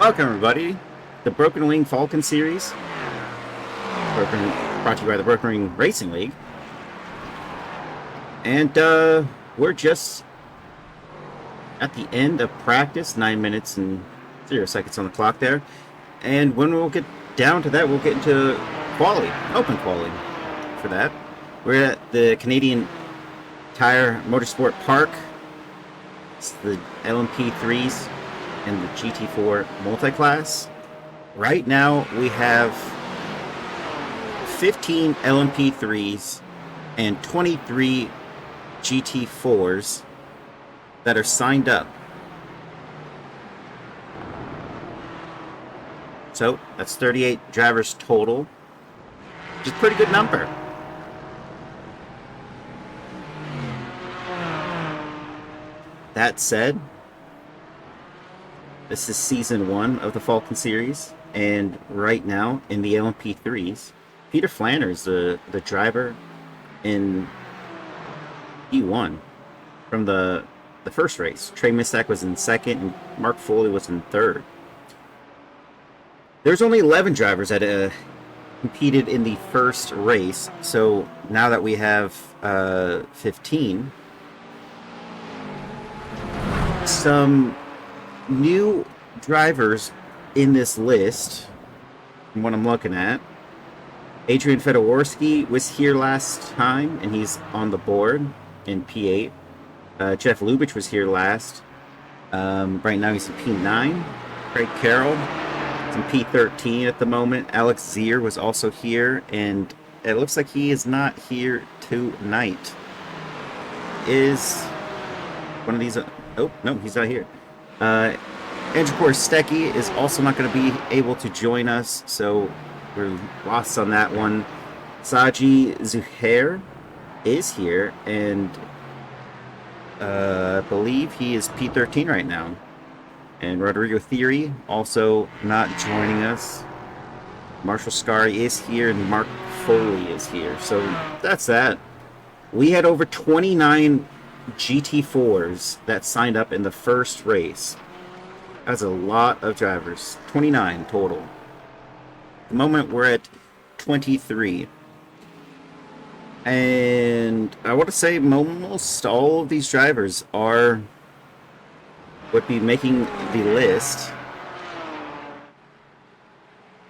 Welcome, everybody. The Broken Wing Falken series, brought to you by the Broken Wing Racing League. And we're just at the end of practice, 9 minutes and 0 seconds on the clock there. And when we'll get down to that, we'll get into quality, open quality for that. We're at the Canadian Tire Motorsport Park. It's the LMP3s and the GT4 multi-class. Right now we have 15 LMP3s and 23 GT4s that are signed up. So that's 38 drivers total, which is a pretty good number. That said, this is season 1 of the Falken series, and right now in the LMP3s, Peter Flanders, the driver in E1 from the first race. Trey Mistak was in second, and Mark Foley was in third. There's only 11 drivers that competed in the first race, so now that we have 15, some new drivers in this list, from what I'm looking at. Adrian Fedoworski was here last time, and he's on the board in P8. Jeff Lubitsch was here last. Right now he's in P9. Craig Carroll is in P13 at the moment. Alex Zier was also here, and it looks like he is not here tonight. Is one of these... Oh, no, he's not here. Andrew Korstecki is also not going to be able to join us, so we're lost on that one. Saji Zuhair is here, and I believe he is P13 right now. And Rodrigo Theory also not joining us. Marshall Scari is here, and Mark Foley is here. So that's that. We had over 29 GT4s that signed up in the first race. That's a lot of drivers. 29 total. At the moment we're at 23. And I want to say almost all of these drivers would be making the list.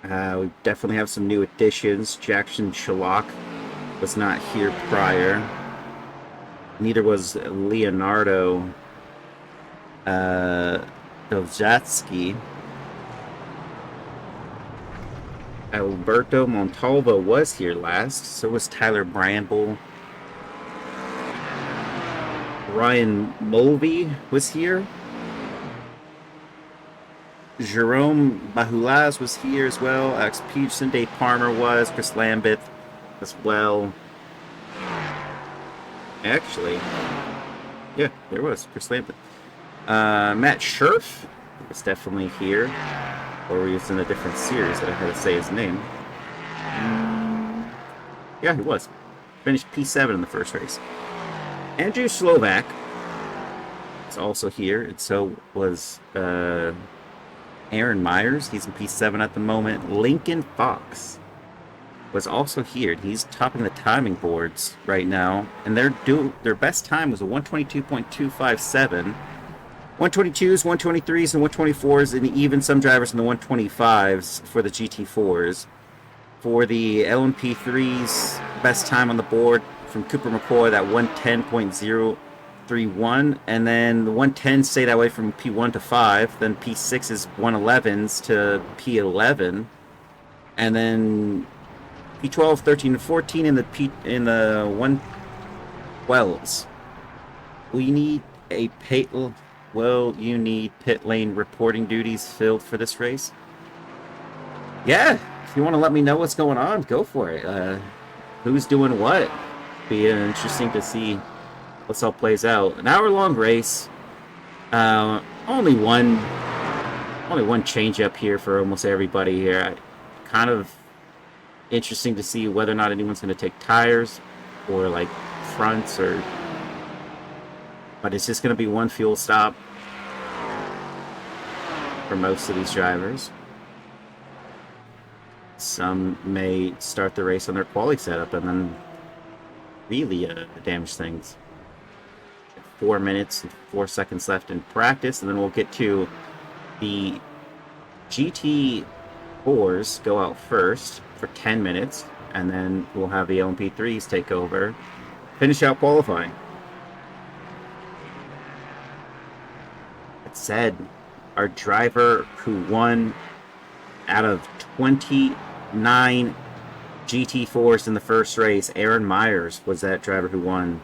We definitely have some new additions. Jackson Shalak was not here prior. Neither was Leonardo Dovzatsky. Alberto Montalvo was here last. So was Tyler Bramble. Ryan Mulvey was here. Jerome Bahulaz was here as well. Alex Peterson, Dave Palmer was. Chris Lambeth as well. Actually, yeah, there was Chris Lambeth. Matt Scherf was definitely here, or he was in a different series that I had to say his name. Yeah, he was. Finished P7 in the first race. Andrew Slovak is also here, and so was Aaron Myers. He's in P7 at the moment. Lincoln Fox was also here. He's topping the timing boards right now, and their best time was a 122.257. 122s, 123s, and 124s, and even some drivers in the 125s for the GT4s. For the LMP3s, best time on the board from Cooper McCoy, that 110.031, and then the 110 stay that way from P1 to 5, then P6 is 111s to P11, and then P12, 13, and 14 in the 112s. We need a you need pit lane reporting duties filled for this race? Yeah, if you want to let me know what's going on, go for it. Who's doing what? Be interesting to see what's all plays out. An hour-long race. Only one change up here for almost everybody here. Kind of interesting to see whether or not anyone's going to take tires or like fronts, but it's just going to be one fuel stop. for most of these drivers. Some may start the race on their quali setup and then really damage things. 4 minutes and 4 seconds left in practice, and then we'll get to the GT4s go out first for 10 minutes, and then we'll have the LMP3s take over, finish out qualifying. That said, our driver who won out of 29 GT4s in the first race, Aaron Myers was that driver who won.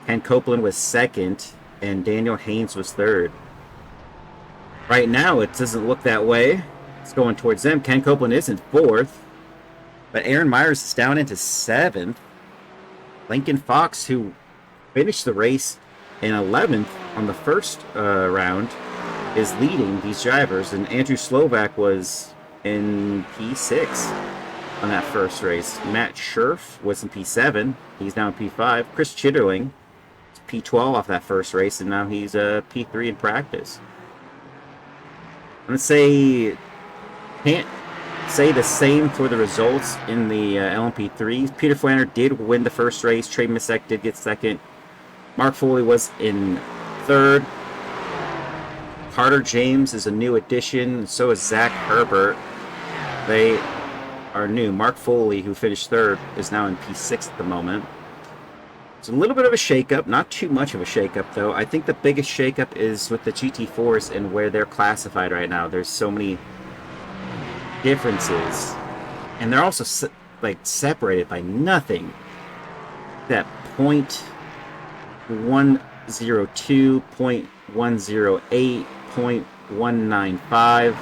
Ken Copeland was second, and Daniel Haynes was third. Right now, it doesn't look that way. It's going towards them. Ken Copeland is in fourth, but Aaron Myers is down into seventh. Lincoln Fox, who finished the race in 11th on the first round, is leading these drivers, and Andrew Slovak was in P6 on that first race. Matt Scherf was in P7. He's now in P5. Chris Chitterling is P12 off that first race, and now he's P3 in practice. I'm going to say, can't say the same for the results in the LMP3s. Peter Flanner did win the first race. Trey Misek did get second. Mark Foley was in third. Carter James is a new addition. So is Zach Herbert. They are new. Mark Foley, who finished third, is now in P6 at the moment. It's a little bit of a shakeup, not too much of a shakeup though. I think the biggest shakeup is with the GT4s and where they're classified right now. There's so many differences, and they're also separated by nothing. That 0.102, 0.108, 0.195.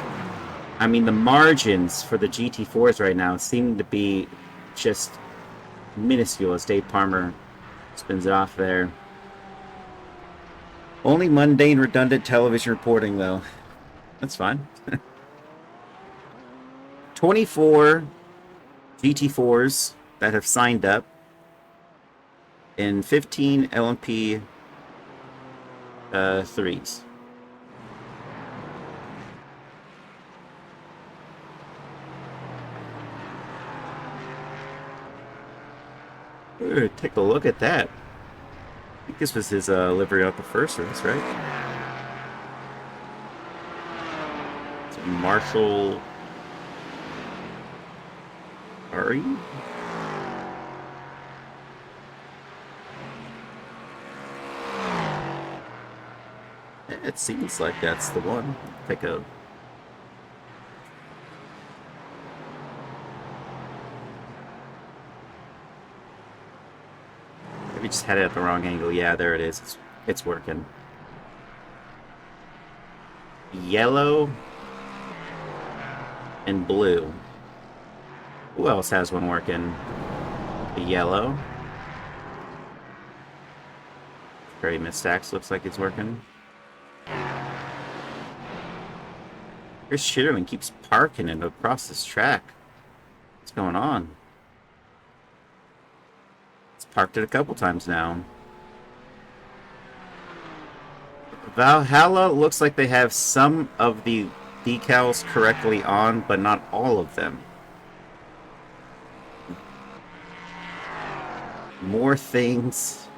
I mean, the margins for the GT4s right now seem to be just minuscule as Dave Palmer spins it off there. Only mundane, redundant television reporting, though. That's fine. 24 GT4s that have signed up, and 15 LMP 3s. Ooh, take a look at that. I think this was his livery out the first race, right? It's Marshall Ari? It seems like that's the one. Take a... Maybe just had it at the wrong angle. Yeah, there it is. It's working. Yellow and blue. Who else has one working? The yellow. Very Mistax looks like it's working. Chris Chitterling keeps parking it across this track. What's going on? It's parked it a couple times now. Valhalla looks like they have some of the decals correctly on, but not all of them. More things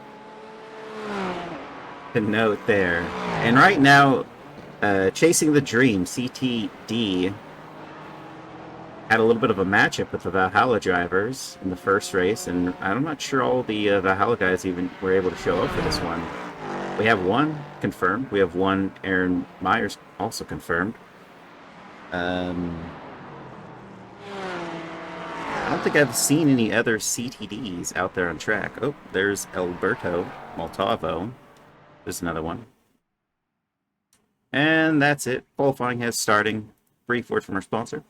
to note there. And right now, Chasing the Dream, CTD, had a little bit of a matchup with the Valhalla drivers in the first race, and I'm not sure all the Valhalla guys even were able to show up for this one. We have one confirmed. We have one Aaron Myers also confirmed. I don't think I've seen any other CTDs out there on track. Oh, there's Alberto Montalvo. There's another one. And that's it. Qualifying has starting. Brief word from our sponsor.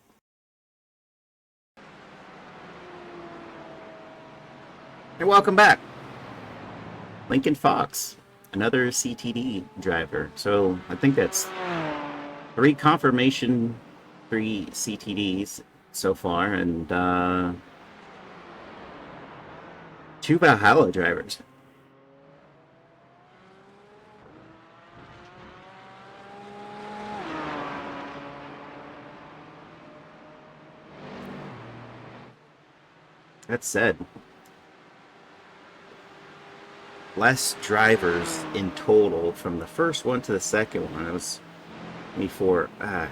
And welcome back. Lincoln Fox, another CTD driver. So I think that's 3 confirmation, 3 CTDs so far, and 2 Valhalla drivers. That said, less drivers in total from the first one to the second one. It was 24. God,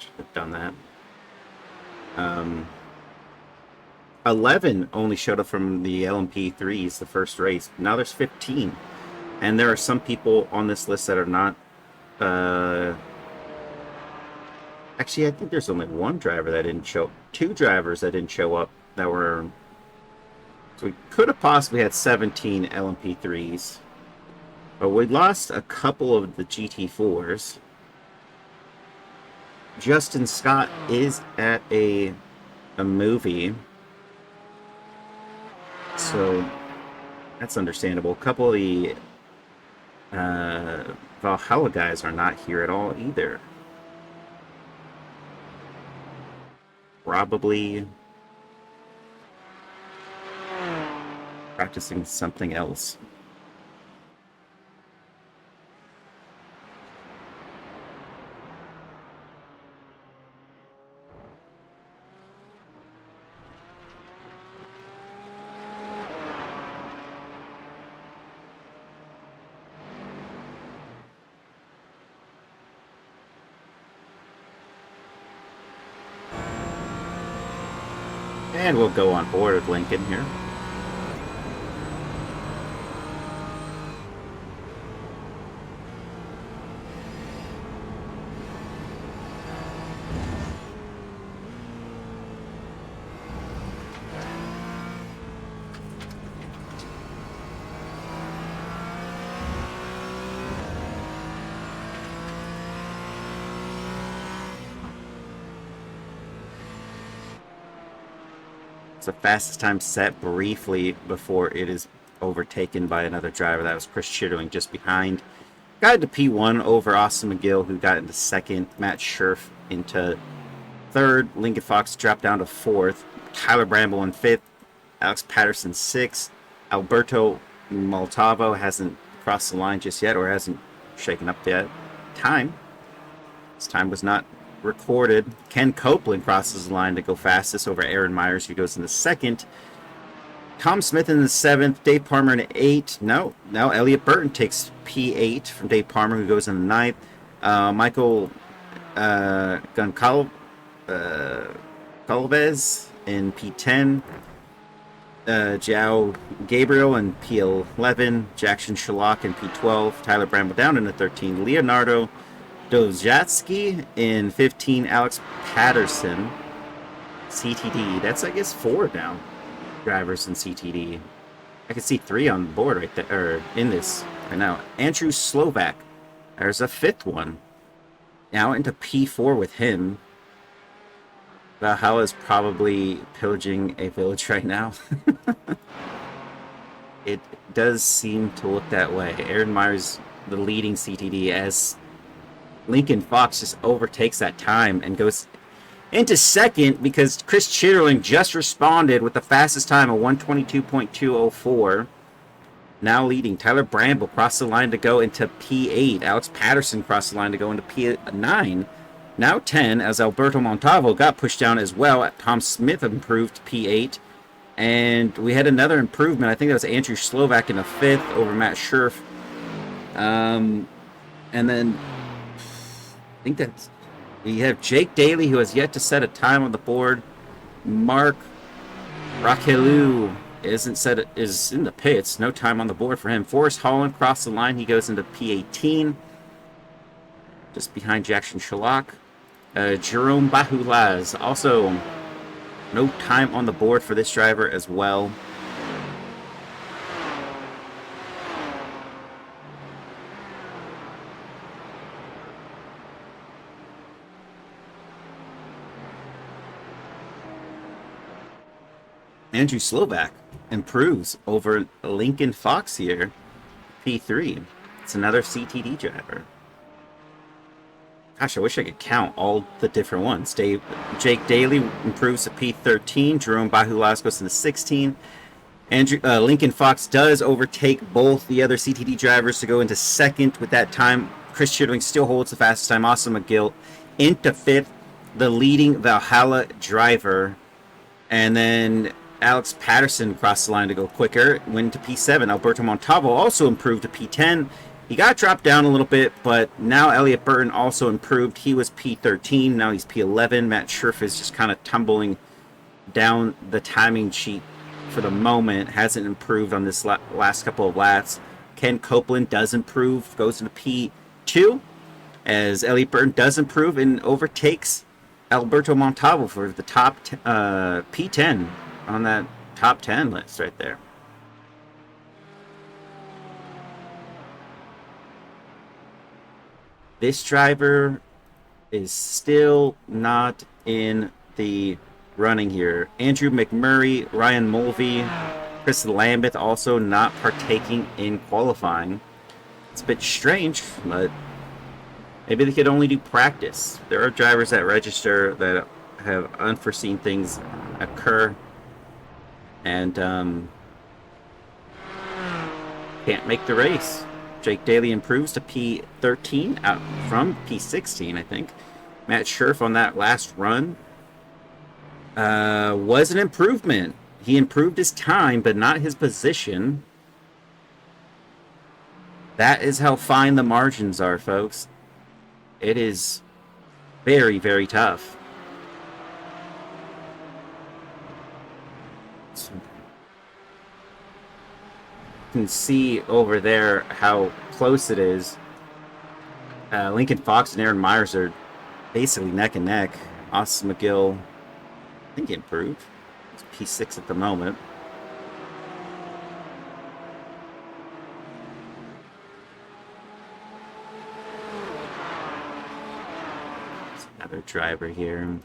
should have done that. 11 only showed up from the LMP3s the first race. Now there's 15. And there are some people on this list that are not. Actually, I think there's only one driver that didn't show. Two drivers that didn't show up that were. So we could have possibly had 17 LMP3s. But we lost a couple of the GT4s. Justin Scott is at a movie. So that's understandable. A couple of the Valhalla guys are not here at all either. Probably practicing something else. And we'll go on board with Lincoln here. The fastest time set briefly before it is overtaken by another driver. That was Chris Chitterling just behind. Got into P1 over Austin McGill, who got into second. Matt Scherf into third. Lincoln Fox dropped down to fourth. Tyler Bramble in fifth. Alex Patterson sixth. Alberto Montalvo hasn't crossed the line just yet, or hasn't shaken up yet. His time was not recorded. Ken Copeland crosses the line to go fastest over Aaron Myers, who goes in the second. Tom Smith in the seventh. Dave Palmer in eighth. No, Elliot Burton takes P8 from Dave Palmer, who goes in the ninth. Michael Goncalves in P10. João Gabriel in P11. Jackson Sherlock in P12. Tyler Bramble down in the 13. Leonardo Dojatsky in 15. Alex Patterson, CTD. That's, I guess, 4 now drivers in CTD. I can see 3 on the board right there, or in this right now. Andrew Slovak, there's a 5th one. Now into P4 with him. Valhalla is probably pillaging a village right now. It does seem to look that way. Aaron Myers, the leading CTD, as Lincoln Fox just overtakes that time and goes into second because Chris Chitterling just responded with the fastest time of 122.204. Now leading. Tyler Bramble crossed the line to go into P8. Alex Patterson crossed the line to go into P9. Now 10, as Alberto Montalvo got pushed down as well. Tom Smith improved P8. And we had another improvement. I think that was Andrew Slovak in the 5th over Matt Scherf. And then I think that's, we have Jake Daly, who has yet to set a time on the board. Mark Raquelu is in the pits. No time on the board for him. Forrest Holland crossed the line. He goes into P18, just behind Jackson Sherlock. Jerome Bahulaz, also no time on the board for this driver as well. Andrew Slovak improves over Lincoln Fox here, P3. It's another CTD driver. Gosh, I wish I could count all the different ones. Jake Daly improves to P13. Jerome Bahulaz goes to the 16. Lincoln Fox does overtake both the other CTD drivers to go into second with that time. Chris Chitterling still holds the fastest time. Austin McGill into 5th. The leading Valhalla driver And then Alex Patterson crossed the line to go quicker, went to P7. Alberto Montalvo also improved to P10. He got dropped down a little bit, but now Elliott Burton also improved. He was P13, now he's P11. Matt Scherf is just kind of tumbling down the timing sheet for the moment. Hasn't improved on this last couple of laps. Ken Copeland does improve, goes into P2, as Elliott Burton does improve and overtakes Alberto Montalvo for the top P10 on that top 10 list right there. This driver is still not in the running here. Andrew McMurray, Ryan Mulvey, Chris Lambeth also not partaking in qualifying. It's a bit strange, but maybe they could only do practice. There are drivers that register that have unforeseen things occur and can't make the race. Jake Daly improves to P13 out from P16, I think. Matt Scherf on that last run was an improvement. He improved his time, but not his position. That is how fine the margins are, folks. It is very, very tough. You can see over there how close it is. Lincoln Fox and Aaron Myers are basically neck and neck. Austin McGill, I think he improved. He's P6 at the moment. There's another driver here.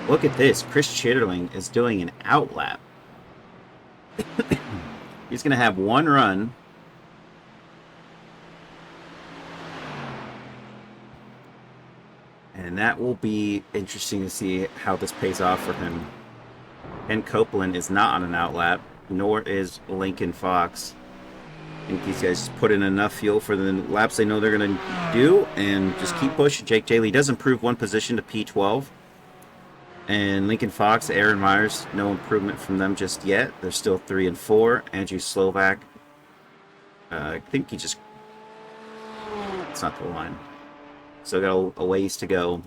Look at this. Chris Chitterling is doing an outlap. He's going to have one run. And that will be interesting to see how this pays off for him. And Copeland is not on an outlap, nor is Lincoln Fox. I think these guys just put in enough fuel for the laps they know they're going to do and just keep pushing. Jake Daly does improve one position to P12. And Lincoln Fox, Aaron Myers, no improvement from them just yet. They're still 3 and 4. Andrew Slovak, I think he just... It's not the line. So got a ways to go.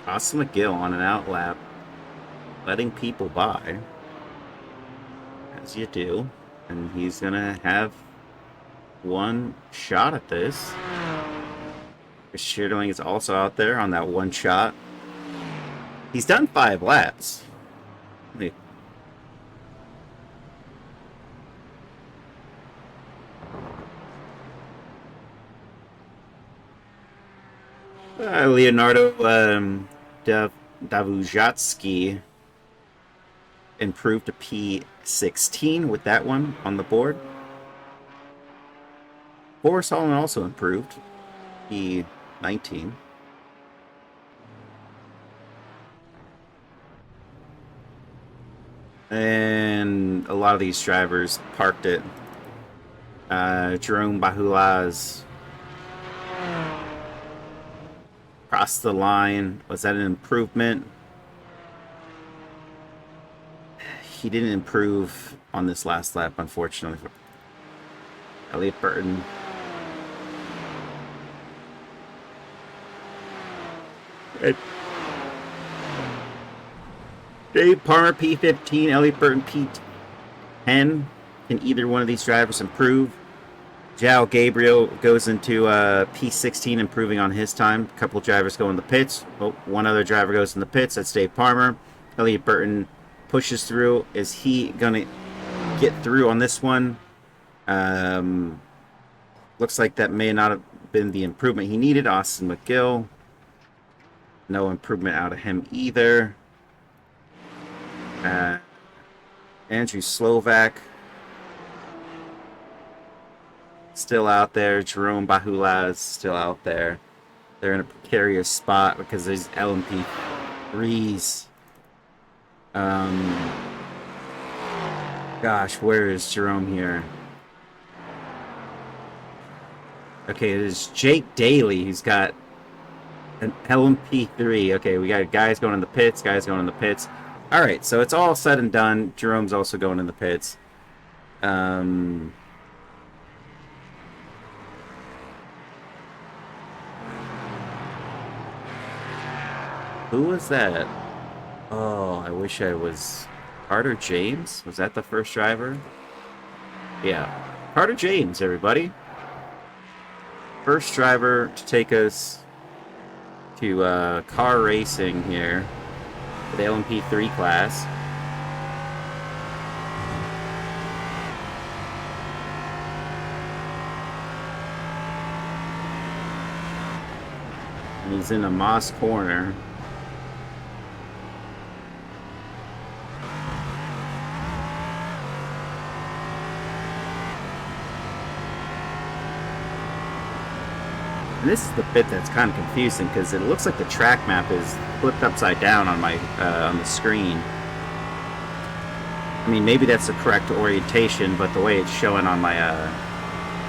Austin McGill on an outlap, letting people by, as you do. And he's going to have one shot at this. Chris Schierling is also out there on that one shot. He's done 5 laps. Leonardo Davujatsky improved to P16 with that one on the board. Boris Holland also improved, P19. And a lot of these drivers parked it. Jerome Bahulaz crossed the line. Was that an improvement? He didn't improve on this last lap, unfortunately. Elliott Burton. Dave Palmer, P15. Elliott Burton, P10. Can either one of these drivers improve? Jao Gabriel goes into P16, improving on his time. A couple drivers go in the pits. Oh, one other driver goes in the pits. That's Dave Palmer. Elliott Burton pushes through. Is he going to get through on this one? Looks like that may not have been the improvement he needed. Austin McGill. No improvement out of him either. Andrew Slovak. Still out there. Jerome Bahulaz still out there. They're in a precarious spot because there's LMP3s. Gosh, where is Jerome here? Okay, it is Jake Daly who's got an LMP3. Okay, we got guys going in the pits, guys going in the pits. All right, so it's all said and done. Jerome's also going in the pits. Um, who was that? Oh, I wish I was Carter James. Was that the first driver? Yeah, Carter James, everybody. First driver to take us to car racing here, the LMP3 class. And he's in a Moss corner. And this is the bit that's kind of confusing because it looks like the track map is flipped upside down on my on the screen. I mean, maybe that's the correct orientation, but the way it's showing on my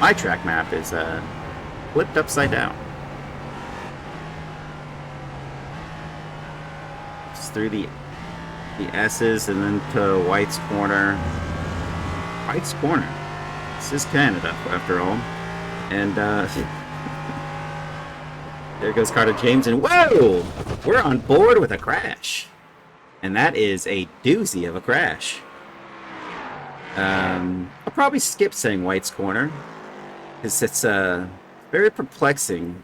my track map is flipped upside down. It's through the S's and then to White's corner. White's corner. This is Canada, after all. And there goes Carter James, and whoa! We're on board with a crash. And that is a doozy of a crash. I'll probably skip saying White's corner, because it's very perplexing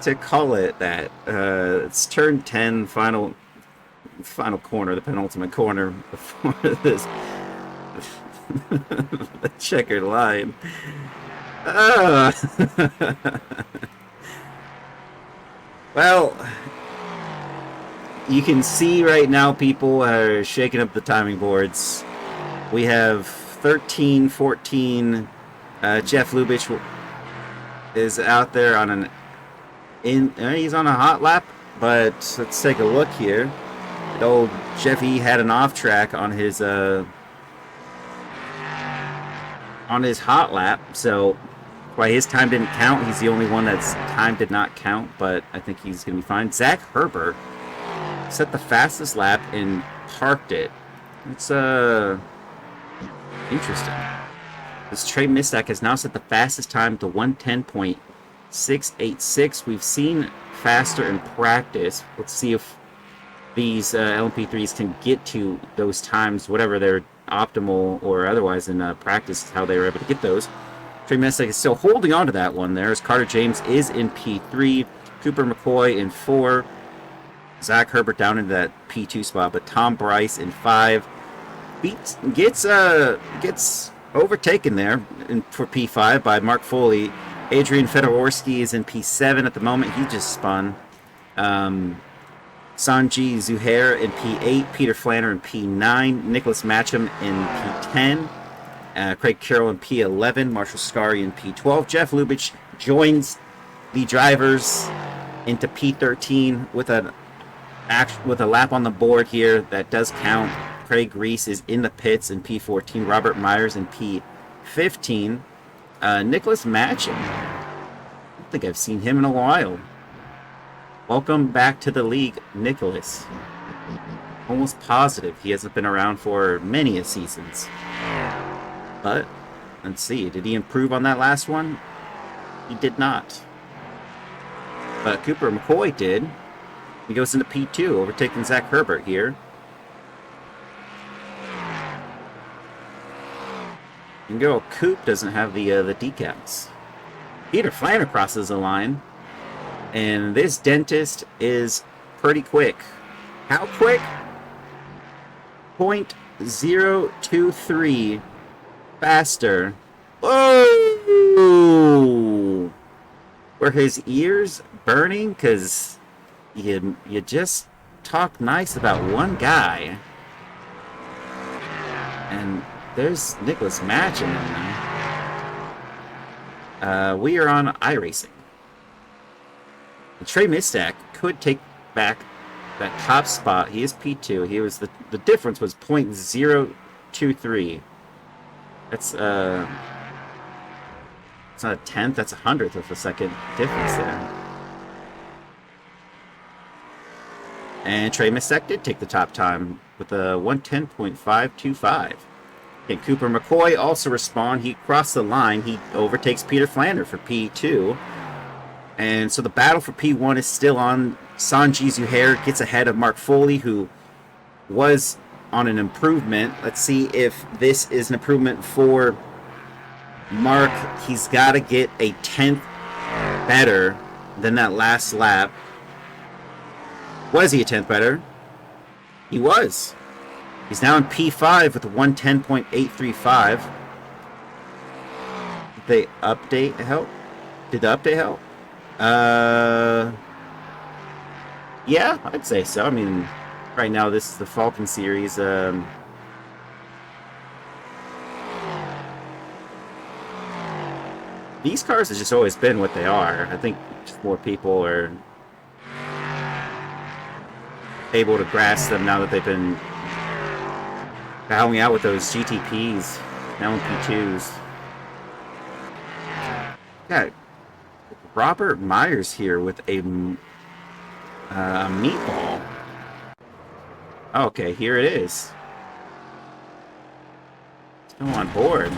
to call it that. It's turn 10, final corner, the penultimate corner before this the checkered line. Well, you can see right now people are shaking up the timing boards. We have 13, 14. Jeff Lubitsch is out there on he's on a hot lap, but let's take a look here. Old Jeffy had an off track on his hot lap, so why his time didn't count. He's the only one that's time did not count, but I think he's gonna be fine. Zach Herbert set the fastest lap and parked it. It's interesting. This Trey Mistak has now set the fastest time to 110.686. We've seen faster in practice. Let's see if these LMP3s can get to those times, whatever they're optimal or otherwise in practice, how they were able to get those. Trey Mistak is still holding on to that one there as Carter James is in P3, Cooper McCoy in 4, Zach Herbert down into that P2 spot, but Tom Bryce in 5 gets overtaken there for P5 by Mark Foley. Adrian Fedorowski is in P7 at the moment. He just spun. Sanji Zuhair in P8, Peter Flanner in P9, Nicholas Matcham in P10, Craig Carroll in P11, Marshall Scari in P12. Jeff Lubitsch joins the drivers into P13 with a lap on the board here that does count. Craig Reese is in the pits in P14, Robert Myers in P15, Nicholas Matcham. I don't think I've seen him in a while. Welcome back to the league, Nicholas. Almost positive he hasn't been around for many seasons. But, let's see, did he improve on that last one? He did not. But Cooper McCoy did. He goes into P2, overtaking Zach Herbert here. And girl, Coop doesn't have the decals. Peter Flanner crosses the line. And this dentist is pretty quick. How quick? 0.023 faster. Oh! Were his ears burning? Because you just talk nice about one guy. And there's Nicholas Matcham in there. We are on iRacing. Trey Mistak could take back that top spot. He is P2. He was the difference was 0.023. That's it's not a tenth. That's 100th of a second difference there. And Trey Misek did take the top time with a 110.525. And Cooper McCoy also respond. He crossed the line. He overtakes Peter Flander for P2. And so the battle for P1 is still on. Sanji Zuhair gets ahead of Mark Foley, who was on an improvement. Let's see if this is an improvement for Mark. He's got to get a 10th better than that last lap. Was he a 10th better? He was. He's now in P5 with a 110.835. Did the update help? Did the update help? Yeah, I'd say so. I mean, right now this is the Falken series. These cars have just always been what they are. I think just more people are able to grasp them now that they've been battling out with those GTPs, now in P2s. Got Robert Myers here with a meatball. Okay, here it is. Still on board.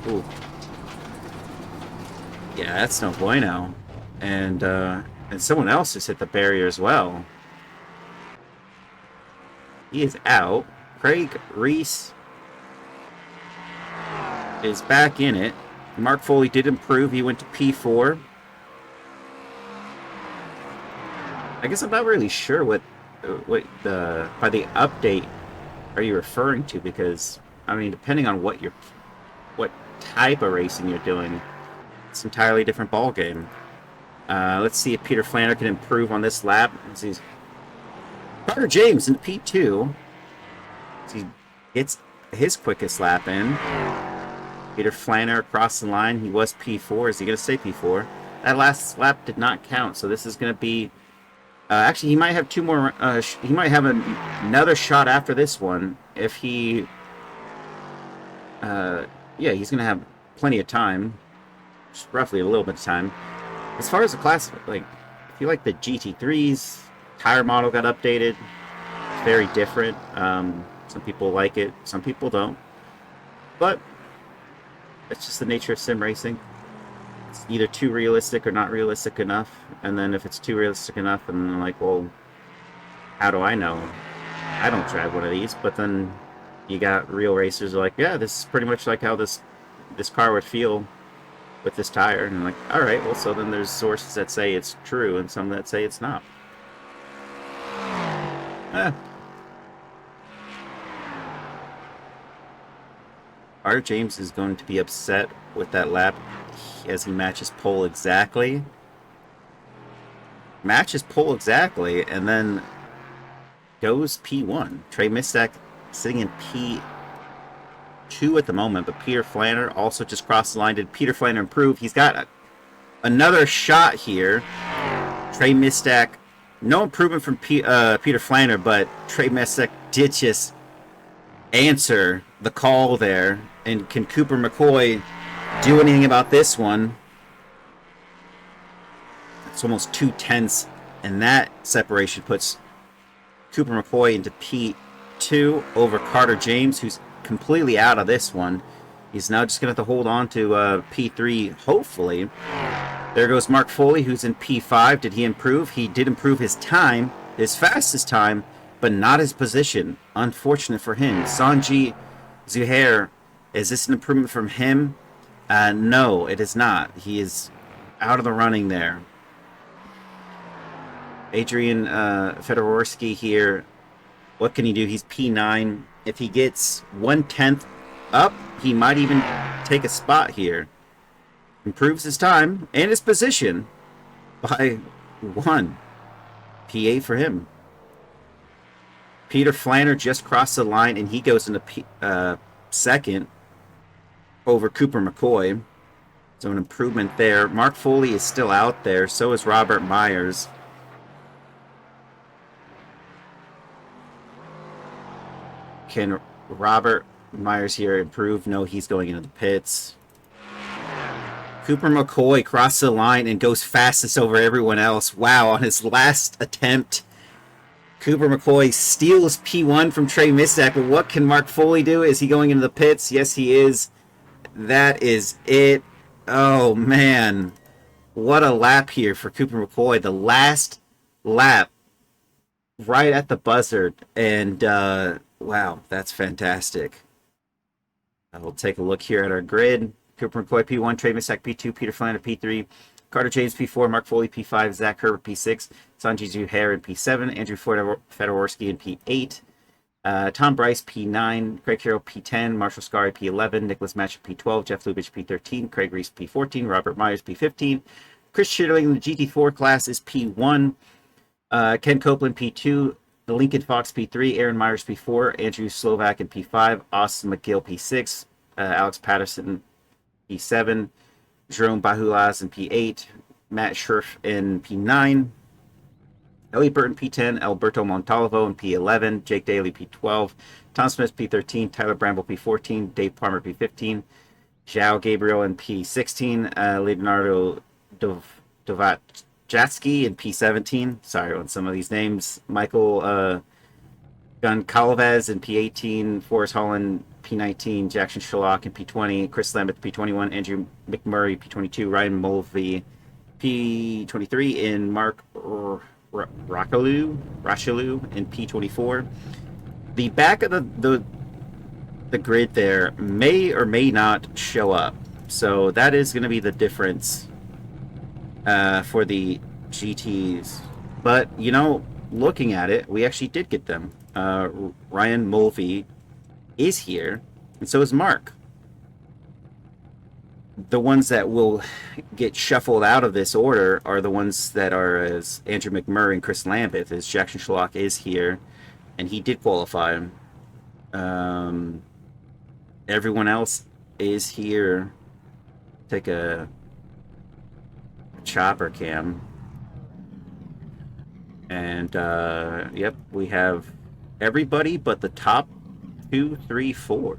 Ooh. Yeah, that's no bueno. And someone else just hit the barrier as well. He is out. Craig Reese is back in it. Mark Foley did improve. He went to P4. I guess I'm not really sure what by the update are you referring to, because I mean, depending on what type of racing you're doing, it's an entirely different ball game. Let's see if Peter Flander can improve on this lap. Let's see. Carter James in P2. He gets his quickest lap in. Peter Flander across the line. He was P4. Is he going to stay P4? That last lap did not count, so this is going to be... actually, he might have two more... he might have another shot after this one if he... yeah, he's going to have plenty of time. Just roughly a little bit of time. As far as the class, like, I feel like the GT3's tire model got updated. It's very different. Some people like it, some people don't. But it's just the nature of sim racing. It's either too realistic or not realistic enough. And then if it's too realistic enough, and I'm like, well, how do I know? I don't drive one of these. But then you got real racers who are like, yeah, this is pretty much like how this car would feel with this tire. And I'm like, all right, well, so then there's sources that say it's true and some that say it's not. Carter James is going to be upset with that lap as he matches pole exactly. Matches pole exactly, and then goes P1. Trey Misek sitting in P2 at the moment, but Peter Flander also just crossed the line. Did Peter Flander improve? He's got another shot here. Trey Misek, no improvement from Peter Flander, but Trey Misek did just answer the call there. And can Cooper McCoy do anything about this one? It's almost 2/10, and that separation puts Cooper McCoy into P2 over Carter James, who's completely out of this one. He's now just going to have to hold on to P3, hopefully. There goes Mark Foley, who's in P5. Did he improve? He did improve his time, his fastest time, but not his position. Unfortunate for him. Sanji Zuhair, is this an improvement from him? No, it is not. He is out of the running there. Adrian Fedorowski here. What can he do? He's P9. If he gets 1/10 up, he might even take a spot here. Improves his time and his position by 1. P8 for him. Peter Flander just crossed the line, and he goes into second over Cooper McCoy. So an improvement there. Mark Foley is still out there. So is Robert Myers. Can Robert Myers here improve? No, he's going into the pits. Cooper McCoy crosses the line and goes fastest over everyone else. Wow, on his last attempt, Cooper McCoy steals P1 from Trey Mistak. But what can Mark Foley do? Is he going into the pits? Yes, he is. That is it. Oh, man. What a lap here for Cooper McCoy. The last lap right at the buzzer. And, wow, that's fantastic. We'll take a look here at our grid. Cooper McCoy P1, Trey Mistak P2, Peter Flanders P3, Carter James P4, Mark Foley P5, Zach Herbert P6, Sanjay Zuhair in P7, Andrew Fedorovsky in P8, Tom Bryce P9, Craig Carroll P10, Marshall Scari P11, Nicholas Matchett P12, Jeff Lubitsch P13, Craig Reese P14, Robert Myers P15, Chris Schilling in the GT4 class is P1, Ken Copeland P2, Lincoln Fox P3, Aaron Myers P4, Andrew Slovak in P5, Austin McGill P6, Alex Patterson P7, Jerome Bahulaz in P8, Matt Scherf in P9, Elliot Burton P10, Alberto Montalvo in P11, Jake Daly P12, Tom Smith P13, Tyler Bramble P14, Dave Palmer P15, Zhao Gabriel in P16, Leonardo Dovatjatsky in P17. Sorry on some of these names. Michael Goncalves in P18, Forrest Holland P19, Jackson Sherlock in P20, Chris Lambeth P21, Andrew McMurray P22, Ryan Mulvey P23, and Mark Rochalou in P24. The back of the grid there may or may not show up, so that is going to be the difference for the GTs. But you know, looking at it, we actually did get them. Ryan Mulvey is here, and so is Mark. The ones that will get shuffled out of this order are the ones that are as Andrew McMurray and Chris Lambeth, as Jackson Schlock is here, and he did qualify. Everyone else is here. Take a chopper cam. And, yep, we have everybody but the top 2, 3, 4.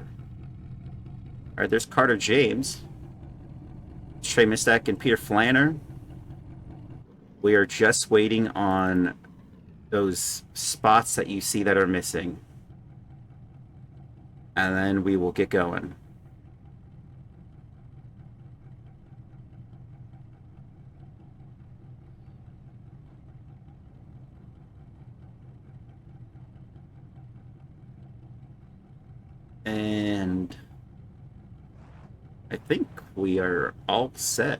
Alright, there's Carter James, Trey Mistak, and Peter Flanner. We are just waiting on those spots that you see that are missing. And then we will get going. And I think we are all set.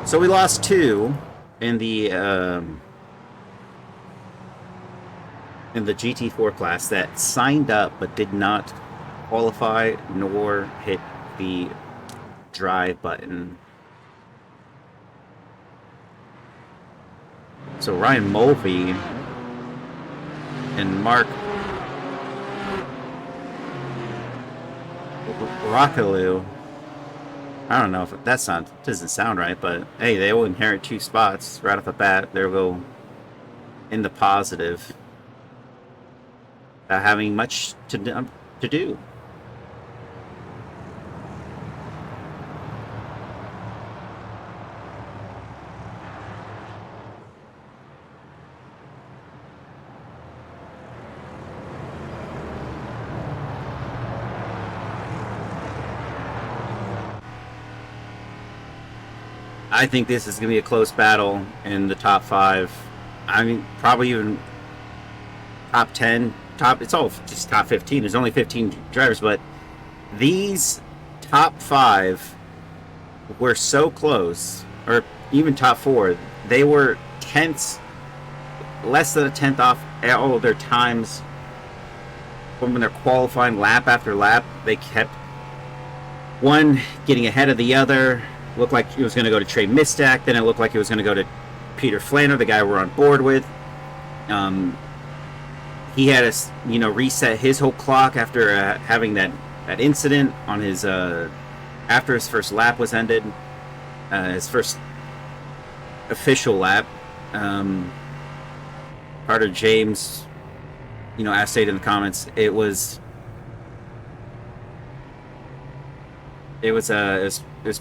So we lost 2 in the GT4 class that signed up but did not qualify nor hit the drive button. So Ryan Mulvey and Mark Rockaloo. I don't know if doesn't sound right, but hey, they will inherit 2 spots right off the bat. They'll go in the positive, without having much to do. I think this is going to be a close battle in the top 5. I mean, probably even top 10. It's all just top 15. There's only 15 drivers, but these top 5 were so close, or even top 4. They were tenths, less than a tenth off all of their times. When they're qualifying lap after lap, they kept one getting ahead of the other. Looked like it was going to go to Trey Mistak. Then it looked like it was going to go to Peter Flanner, the guy we're on board with. he had to, reset his whole clock after having that incident on his after his first lap was ended, his first official lap. Carter James, as stated in the comments, it was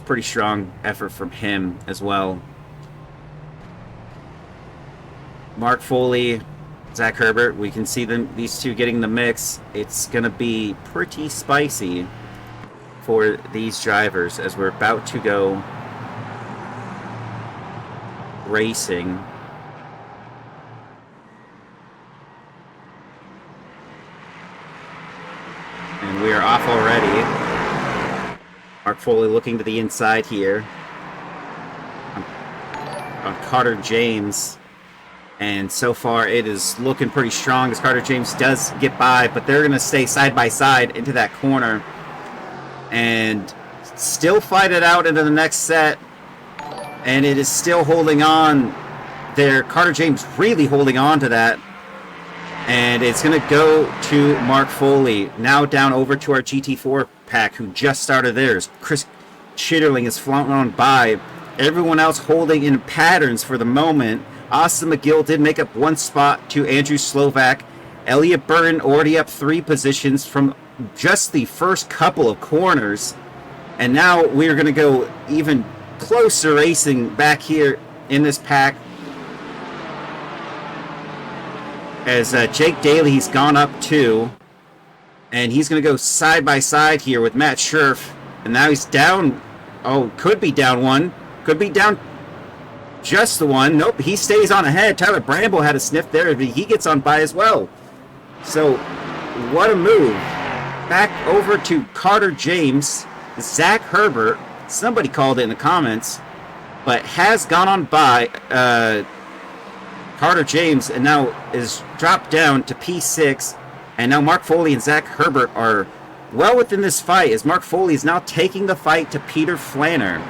pretty strong effort from him as well. Mark Foley, Zach Herbert, we can see these two getting the mix. It's going to be pretty spicy for these drivers as we're about to go racing. And we are off already. Mark Foley looking to the inside here on Carter James. And so far, it is looking pretty strong as Carter James does get by, but they're going to stay side by side into that corner and still fight it out into the next set. And it is still holding on there. Carter James really holding on to that. And it's going to go to Mark Foley. Now down over to our GT4 pack, who just started theirs. Chris Chitterling is flaunting on by. Everyone else holding in patterns for the moment. Austin McGill did make up one spot to Andrew Slovak. Elliot Burton already up 3 positions from just the first couple of corners. And now we're going to go even closer racing back here in this pack. As Jake Daly, he's gone up 2. And he's going to go side by side here with Matt Scherf. And now he's down. Oh, could be down 1. Could be down just the 1. Nope, he stays on ahead. Tyler Bramble had a sniff there, but he gets on by as well. So, what a move. Back over to Carter James. Zach Herbert, somebody called it in the comments, but has gone on by Carter James and now is dropped down to P6. And now Mark Foley and Zach Herbert are well within this fight as Mark Foley is now taking the fight to Peter Flanner.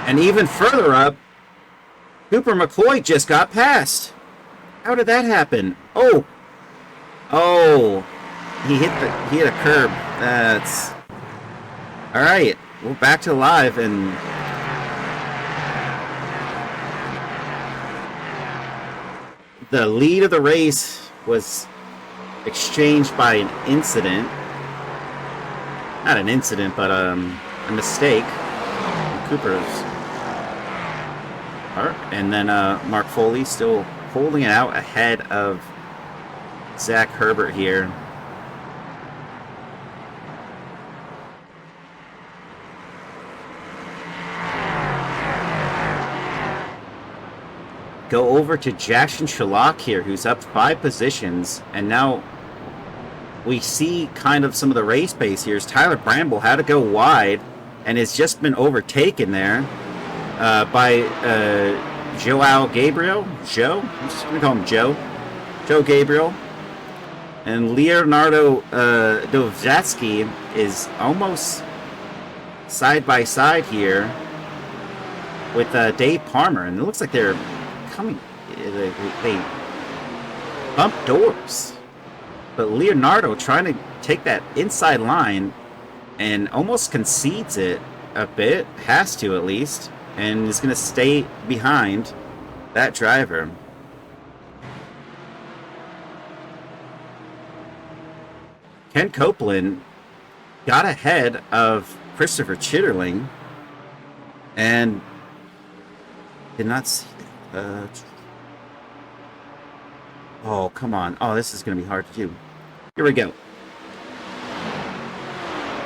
And even further up, Cooper McCoy just got past. How did that happen? Oh, he hit a curb. That's all right. We're back to live, and the lead of the race was exchanged by an incident. Not an incident, but a mistake. Cooper's. And then Mark Foley still holding it out ahead of Zach Herbert here. Go over to Jackson Shalak here, who's up 5 positions, and now we see kind of some of the race pace here. As Tyler Bramble had to go wide and has just been overtaken there by Joao Gabriel. Joe? I'm just going to call him Joe. Joe Gabriel. And Leonardo Dovzatsky is almost side by side here with Dave Palmer. And it looks like they're coming. They bump doors. But Leonardo trying to take that inside line and almost concedes it a bit. Has to, at least. And is going to stay behind that driver. Ken Copeland got ahead of Christopher Chitterling and did not see oh, come on. Oh, this is going to be hard to do. Here we go.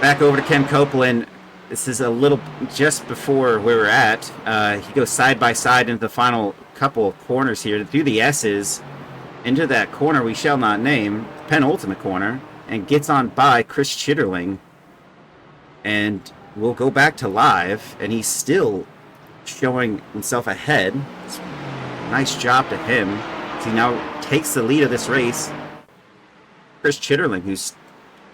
Back over to Ken Copeland. This is a little just before where we're at. He goes side by side into the final couple of corners here through the S's into that corner we shall not name, penultimate corner, and gets on by Chris Chitterling. And we'll go back to live, and he's still showing himself ahead. Nice job to him. He now takes the lead of this race. Chris Chitterling, who's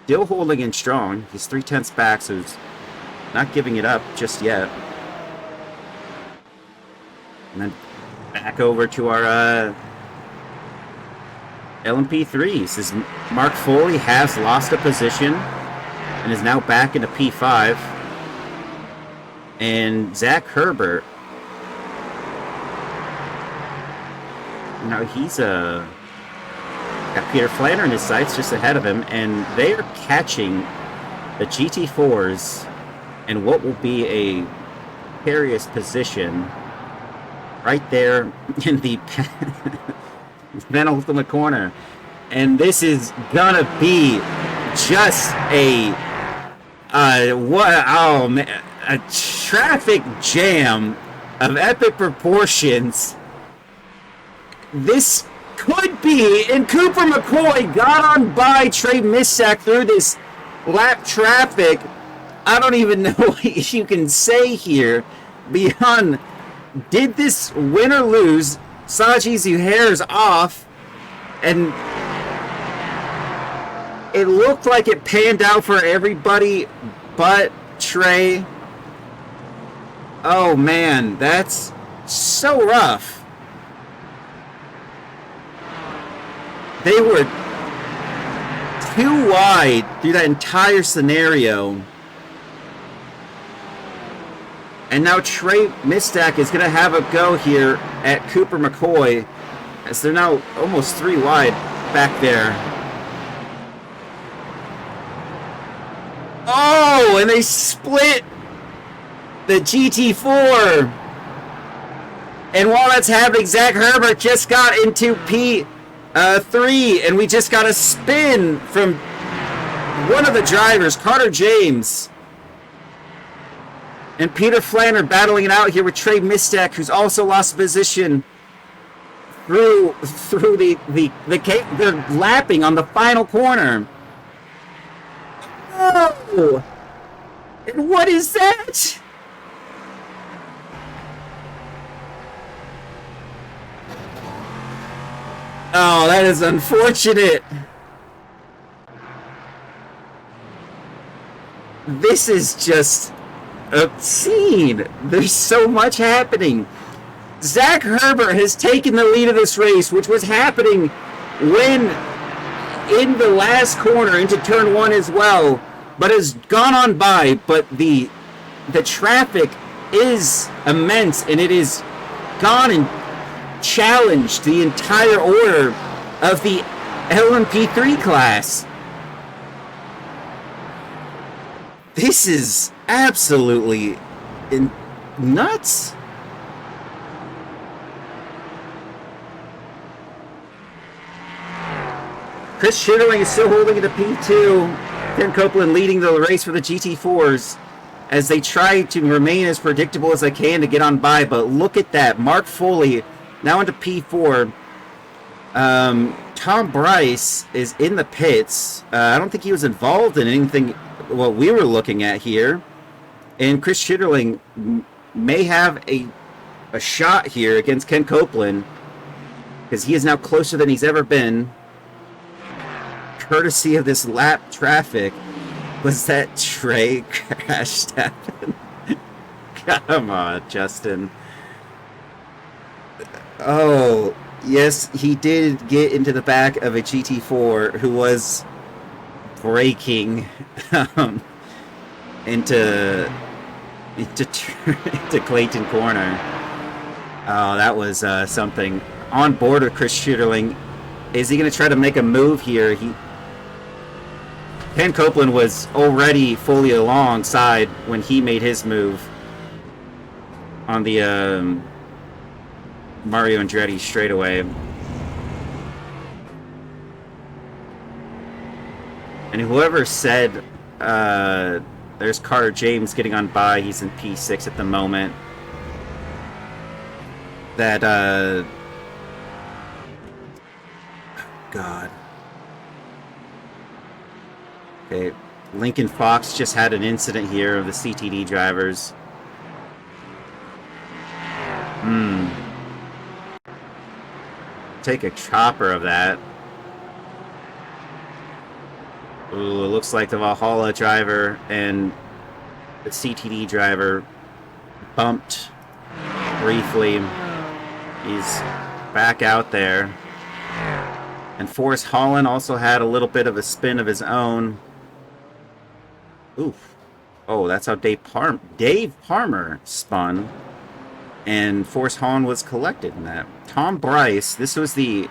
still holding in strong. He's 3/10 back, so he's not giving it up just yet. And then back over to our LMP3s. As Mark Foley has lost a position and is now back into P5. And Zach Herbert, now he's got Peter Flanner in his sights just ahead of him, and they are catching the GT4s in what will be a precarious position right there in the penultimate corner. And this is gonna be just a a traffic jam of epic proportions. This could be, and Cooper McCoy got on by Trey Missack through this lap traffic. I don't even know what you can say here beyond, did this win or lose? Saji Zuhair's off, and it looked like it panned out for everybody but Trey. Oh man, that's so rough. They were too wide through that entire scenario. And now Trey Mistack is going to have a go here at Cooper McCoy, as they're now almost 3 wide back there. Oh, and they split the GT4. And while that's happening, Zach Herbert just got into P3, and we just got a spin from one of the drivers, Carter James. And Peter Flanner battling it out here with Trey Mistack, who's also lost position through they're lapping on the final corner. Oh! And what is that? Oh, that is unfortunate. This is just obscene. There's so much happening. Zach Herbert has taken the lead of this race, which was happening when in the last corner into turn 1 as well, but has gone on by. But the traffic is immense, and it is gone and challenged the entire order of the LMP3 class. This is absolutely nuts. Chris Schitterling is still holding it at P2. Ken Copeland leading the race for the GT4s as they try to remain as predictable as they can to get on by. But look at that. Mark Foley now into P4. Tom Bryce is in the pits. I don't think he was involved in anything what we were looking at here. And Chris Schitterling may have a shot here against Ken Copeland, because he is now closer than he's ever been, courtesy of this lap traffic. Was that Trey crashed happen? Come on, Justin. Oh, yes, he did get into the back of a GT4 who was braking into Clayton Corner. Oh, that was something. On board with Chris Schitterling. Is he going to try to make a move here? Ken Copeland was already fully alongside when he made his move on the Mario Andretti straightaway. And whoever said there's Carter James getting on by, he's in P6 at the moment, that God. Okay, Lincoln Fox just had an incident here of the CTD drivers. Take a chopper of that. Ooh, it looks like the Valhalla driver and the CTD driver bumped briefly. He's back out there. And Forrest Holland also had a little bit of a spin of his own. Oof. Oh, that's how Dave Parmer spun. And Forrest Holland was collected in that. Tom Bryce, this was the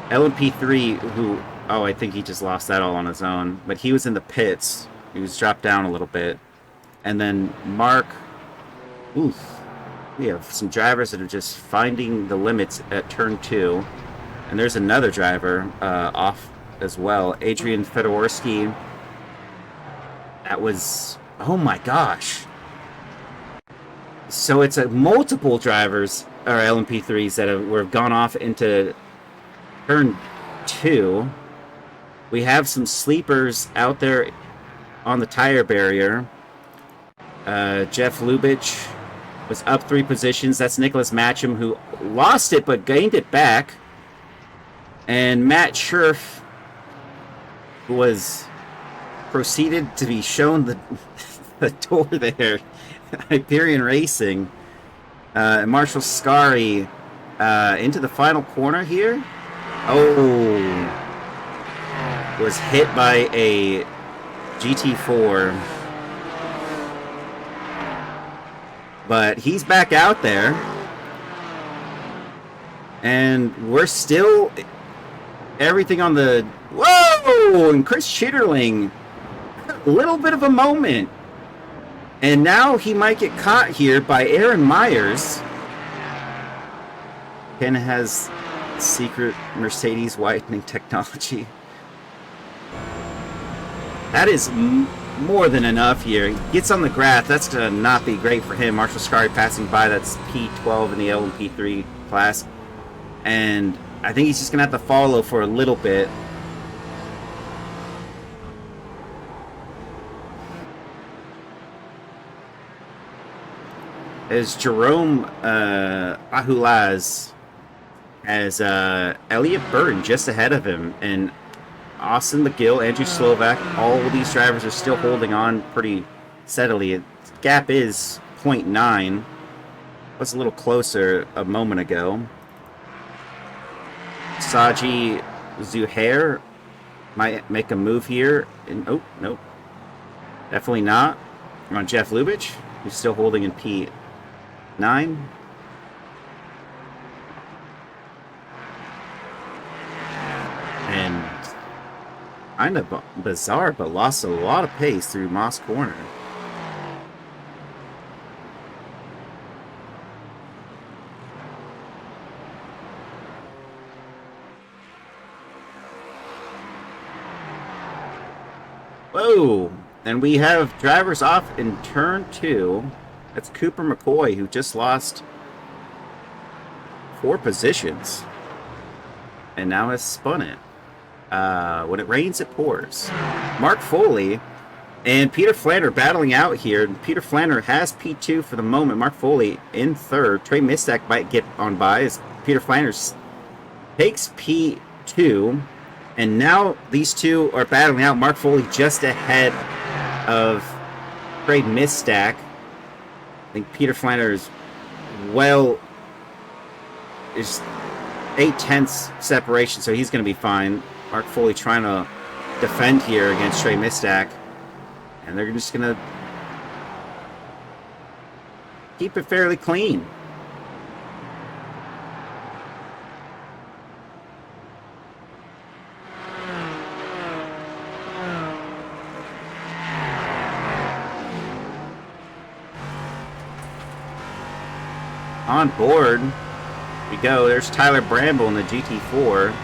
LMP3 who... Oh, I think he just lost that all on his own. But he was in the pits. He was dropped down a little bit. And then Mark... Oof. We have some drivers that are just finding the limits at turn 2. And there's another driver off as well. Adrian Fedorowski. That was... Oh my gosh. So it's multiple drivers, or LMP3s, that have gone off into turn 2. We have some sleepers out there on the tire barrier. Jeff Lubitsch was up 3 positions. That's Nicholas Matcham, who lost it but gained it back. And Matt Scherf was proceeded to be shown the door there. Hyperion Racing. Marshall Scari into the final corner here. Oh, was hit by a GT4. But he's back out there. And we're still everything on the... Whoa! And Chris Chitterling. A little bit of a moment. And now he might get caught here by Aaron Myers. Ken has secret Mercedes whitening technology. That is more than enough here. He gets on the graph. That's going to not be great for him. Marshall Scari passing by. That's P12 in the LMP3 class. And I think he's just going to have to follow for a little bit. As Jerome Ahulaz has Elliot Burton just ahead of him, and Austin McGill, Andrew Slovak, all of these drivers are still holding on pretty steadily. The gap is 0.9. Was a little closer a moment ago. Saji Zuhair might make a move here. And, oh, nope. Definitely not. We're on Jeff Lubitsch, who's still holding in P9. And kind of bizarre, but lost a lot of pace through Moss Corner. Whoa! And we have drivers off in turn 2. That's Cooper McCoy, who just lost 4 positions. And now has spun it. When it rains, it pours. Mark Foley and Peter Flander battling out here. Peter Flander has P2 for the moment. Mark Foley in 3rd. Trey Mistak might get on by as Peter Flander takes P2. And now these two are battling out. Mark Foley just ahead of Trey Mistak. I think Peter Flander is is 0.8 separation, so he's going to be fine. Mark Foley trying to defend here against Trey Mistak. And they're just going to keep it fairly clean. On board we go. There's Tyler Bramble in the GT4.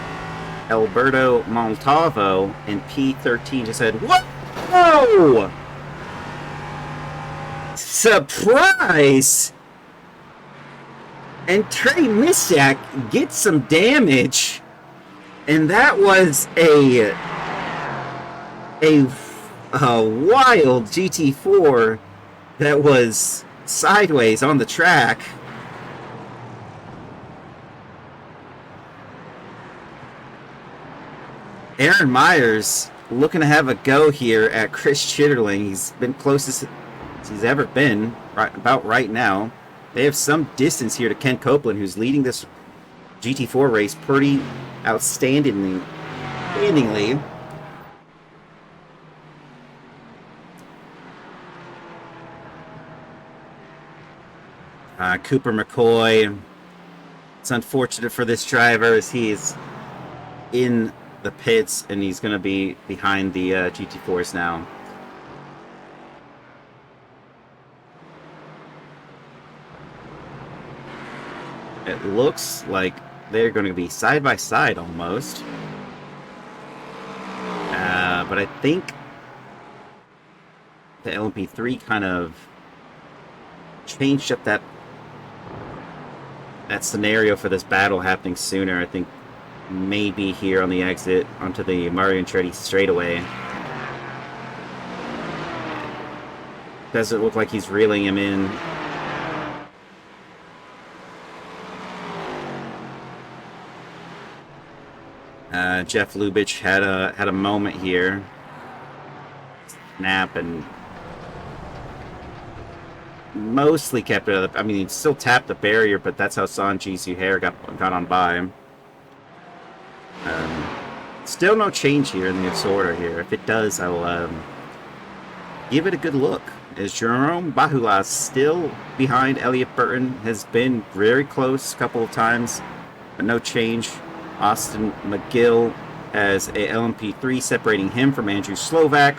Alberto Montalvo in P13 just said, whoa! Surprise! And Trey Mistak gets some damage. And that was a wild GT4 that was sideways on the track. Aaron Myers looking to have a go here at Chris Chitterling. He's been closest he's ever been about right now. They have some distance here to Ken Copeland, who's leading this GT4 race pretty outstandingly. Cooper McCoy. It's unfortunate for this driver as he's in the pits and he's going to be behind the GT4s now. It looks like they're going to be side by side almost. But I think the LMP3 kind of changed up that scenario for this battle happening sooner. I think maybe here on the exit onto the Mario Andretti straightaway. Doesn't look like he's reeling him in. Jeff Lubitsch had a moment here. Snap and mostly kept it up. I mean, he still tapped the barrier, but that's how Sanjay Zuhair got on by him. Still no change here in the disorder here. If it does, I'll give it a good look. As Jerome Bahulas still behind Elliott Burton, has been very close a couple of times, but no change. Austin McGill has a LMP3 separating him from Andrew Slovak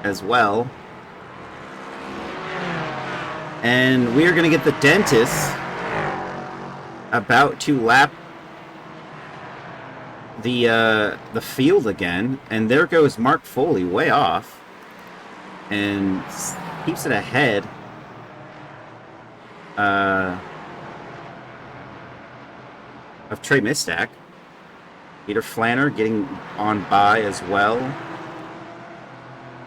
as well. And we are going to get the dentist about to lap the field again, and there goes Mark Foley way off and keeps it ahead. Of Trey Mistack. Peter Flanner getting on by as well.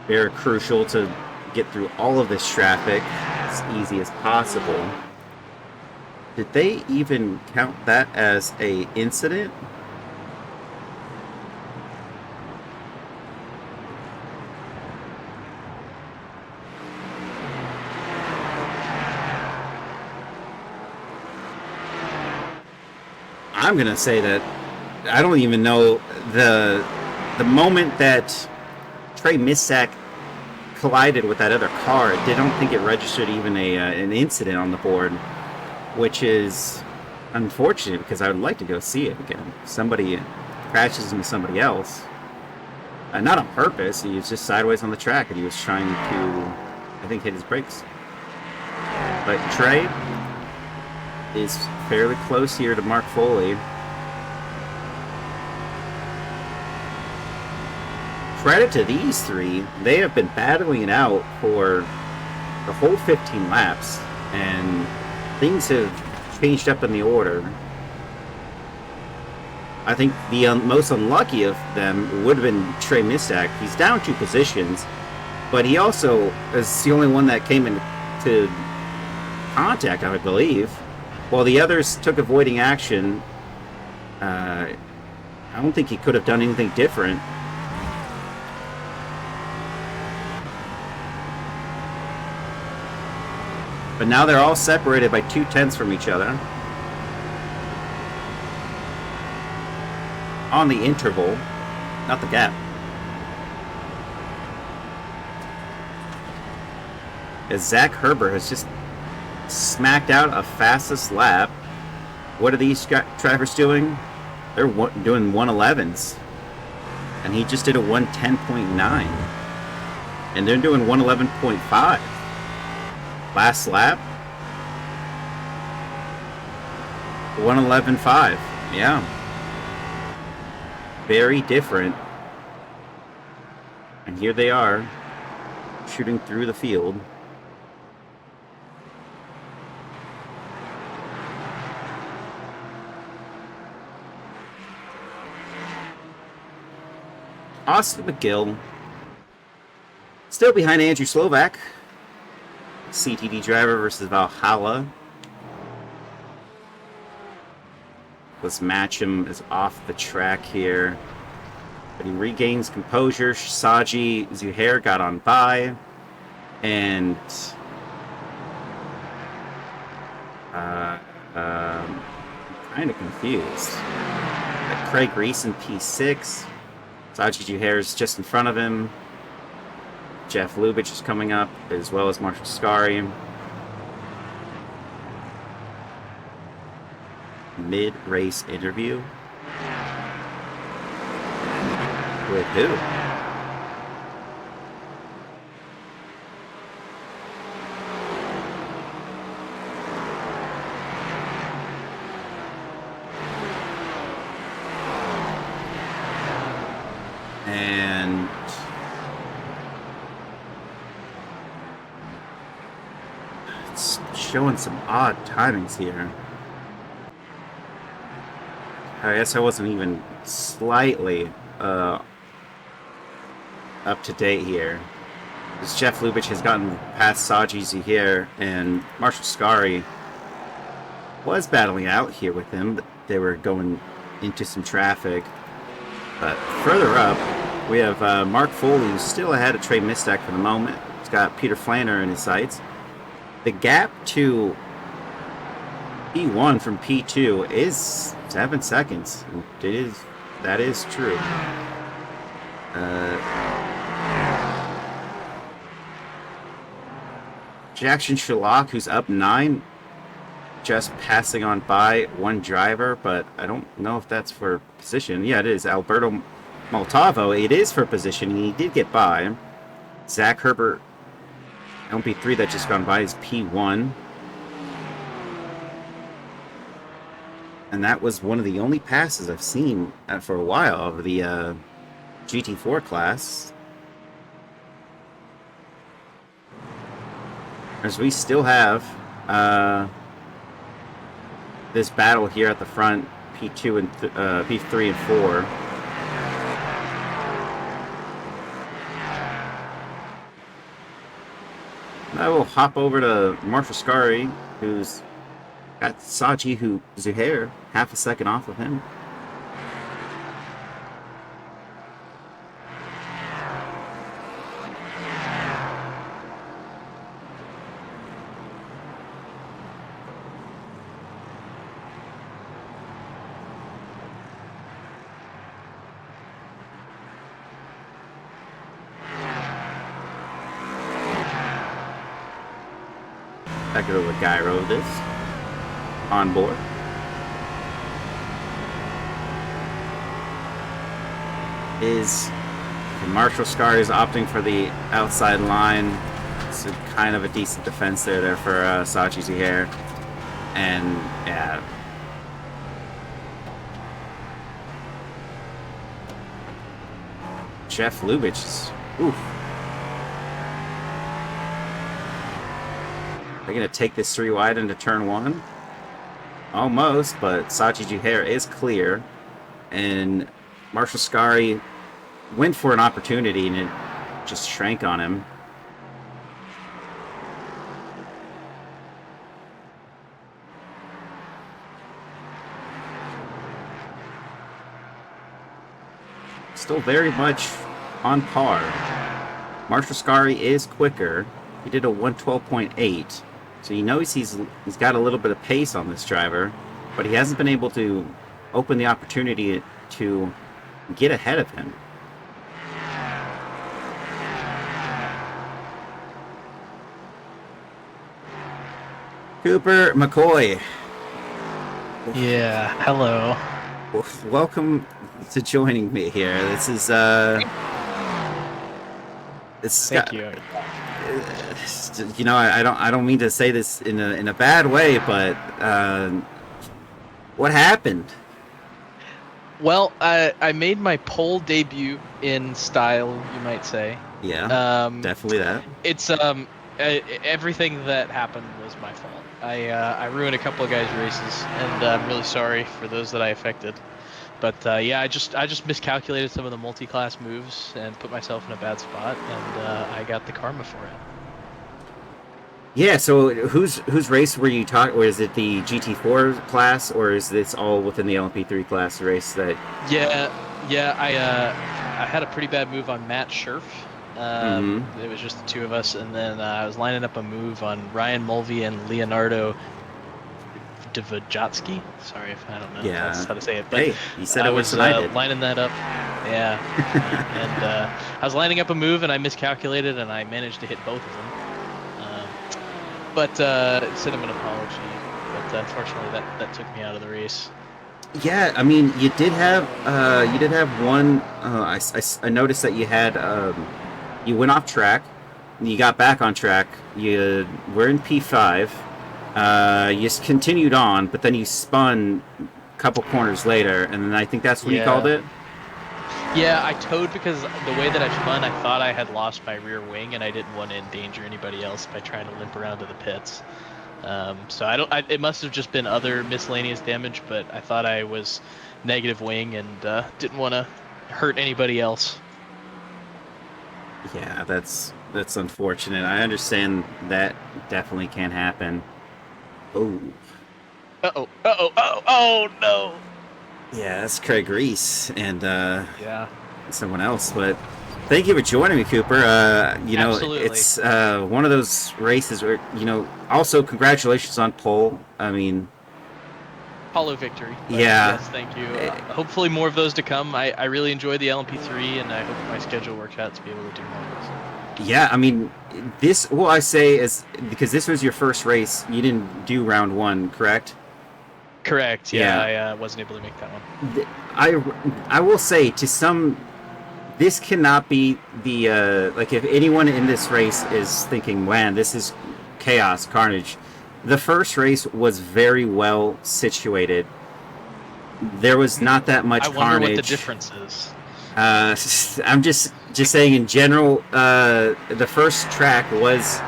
Very crucial to get through all of this traffic as easy as possible. Did they even count that as a incident? I'm gonna say that I don't even know the moment that Trey Mistack collided with that other car. I don't think it registered even an incident on the board, which is unfortunate because I would like to go see it again. Somebody crashes into somebody else, not on purpose. He was just sideways on the track and he was trying to, I think, hit his brakes. But Trey is fairly close here to Mark Foley. Credit to these three. They have been battling it out for the whole 15 laps, and things have changed up in the order. I think the most unlucky of them would have been Trey Mistack. He's down 2 positions, but he also is the only one that came into contact, I believe. While the others took avoiding action, I don't think he could have done anything different. But now they're all separated by 0.2 from each other. On the interval, not the gap. As Zach Herber has just smacked out a fastest lap. What are these drivers doing? They're doing 111s. And he just did a 110.9. And they're doing 111.5. Last lap, 111.5. Yeah. Very different. And here they are, shooting through the field. Austin McGill still behind Andrew Slovak. CTD driver versus Valhalla. Let's match him is off the track here. But he regains composure. Saji Zuhair got on by. And I'm kind of confused. Craig Reese in P6. Saji Juhair's just in front of him. Jeff Lubitsch is coming up, as well as Marshall Scari. Mid-race interview. With who? And it's showing some odd timings here. I guess I wasn't even slightly up to date here. Because Jeff Lubitsch has gotten past Saji Zuhair, and Marshall Scari was battling out here with him, but they were going into some traffic. But further up, we have Mark Foley, who's still ahead of Trey Mistak for the moment. He's got Peter Flanner in his sights. The gap to P1 from P2 is 7 seconds. That is true. Jackson Sherlock, who's up 9, just passing on by one driver, but I don't know if that's for position. Yeah, it is. Alberto Maltavo, it is for position. He did get by. Zach Herbert, LP3 that just gone by, is P1. And that was one of the only passes I've seen for a while of the GT4 class. As we still have this battle here at the front, P2 and P3 and 4. I will hop over to Marshall Scari, who's got Saji Zuhair half a second off of him. Back over with Gyro this on board. Marshall Scari is opting for the outside line. It's kind of a decent defense there for Saji Zuhair. And yeah. Jeff Lubitsch is, oof. They're going to take this 3 wide into turn 1. Almost, but Saji Zuhair is clear. And Marshall Scari went for an opportunity and it just shrank on him. Still very much on par. Marshall Scari is quicker. He did a 112.8. So he knows he's got a little bit of pace on this driver, but he hasn't been able to open the opportunity to get ahead of him. Cooper McCoy. Yeah, hello. Welcome to joining me here. This is Thank you. You know, I don't mean to say this in a bad way, but what happened? Well, I made my pole debut in style, you might say. Yeah, definitely that. It's everything that happened was my fault. I ruined a couple of guys' races, and I'm really sorry for those that I affected. But yeah, I just miscalculated some of the multi-class moves and put myself in a bad spot, and I got the karma for it. Yeah, so whose race were you talking? Was it the GT4 class, or is this all within the LMP3 class race? That yeah, I had a pretty bad move on Matt Scherf. It was just the two of us, and then I was lining up a move on Ryan Mulvey and Leonardo Dvojatsky. Sorry if I don't know Yeah. if that's how to say it, but Hey, you said I it was worse than I did. lining that up. Yeah, and I was lining up a move and I miscalculated and I managed to hit both of them. But sent him an apology. But unfortunately, that took me out of the race. Yeah, I mean, you did have one. I noticed that you had you went off track, you got back on track. You were in P5. You just continued on, but then you spun a couple corners later, and then I think that's what you called Yeah. it. Yeah, I towed because the way that I spun, I thought I had lost my rear wing, and I didn't want to endanger anybody else by trying to limp around to the pits. So I don't. It must have just been other miscellaneous damage, but I thought I was negative wing and didn't want to hurt anybody else. Yeah, that's unfortunate. I understand that definitely can happen. Oh, Oh no. yeah, that's Craig Reese and Yeah, someone else, but thank you for joining me, Cooper. absolutely. It's one of those races where, also congratulations on pole. I mean, Hollow victory. But yeah, yes, thank you. eh, Hopefully more of those to come. I really enjoyed the LMP3, and I hope my schedule works out to be able to do more of those. yeah. I mean, this, what I say is, because this was your first race, you didn't do round one, correct? Correct. Yeah, Yeah. I wasn't able to make that one. I, I will say to some, this cannot be the like, if anyone in this race is thinking, man, this is chaos, carnage. The first race was very well situated. There was not that much I wonder carnage. what the difference is. I'm just saying in general. The first track was,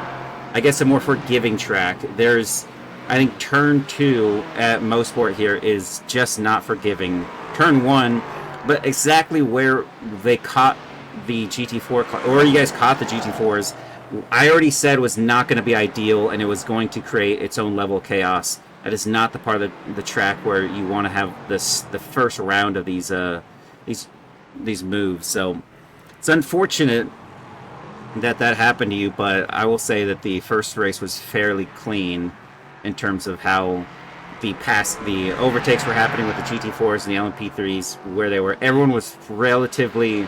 I guess, a more forgiving track. I think turn 2 at Motorsport here is just not forgiving. Turn 1, but exactly where they caught the GT4, or you guys caught the GT4s, I already said was not going to be ideal, and it was going to create its own level of chaos. That is not the part of the track where you want to have the first round of these these moves. So it's unfortunate that happened to you, but I will say that the first race was fairly clean in terms of how the overtakes were happening with the GT4s and the LMP3s, where they were. Everyone was relatively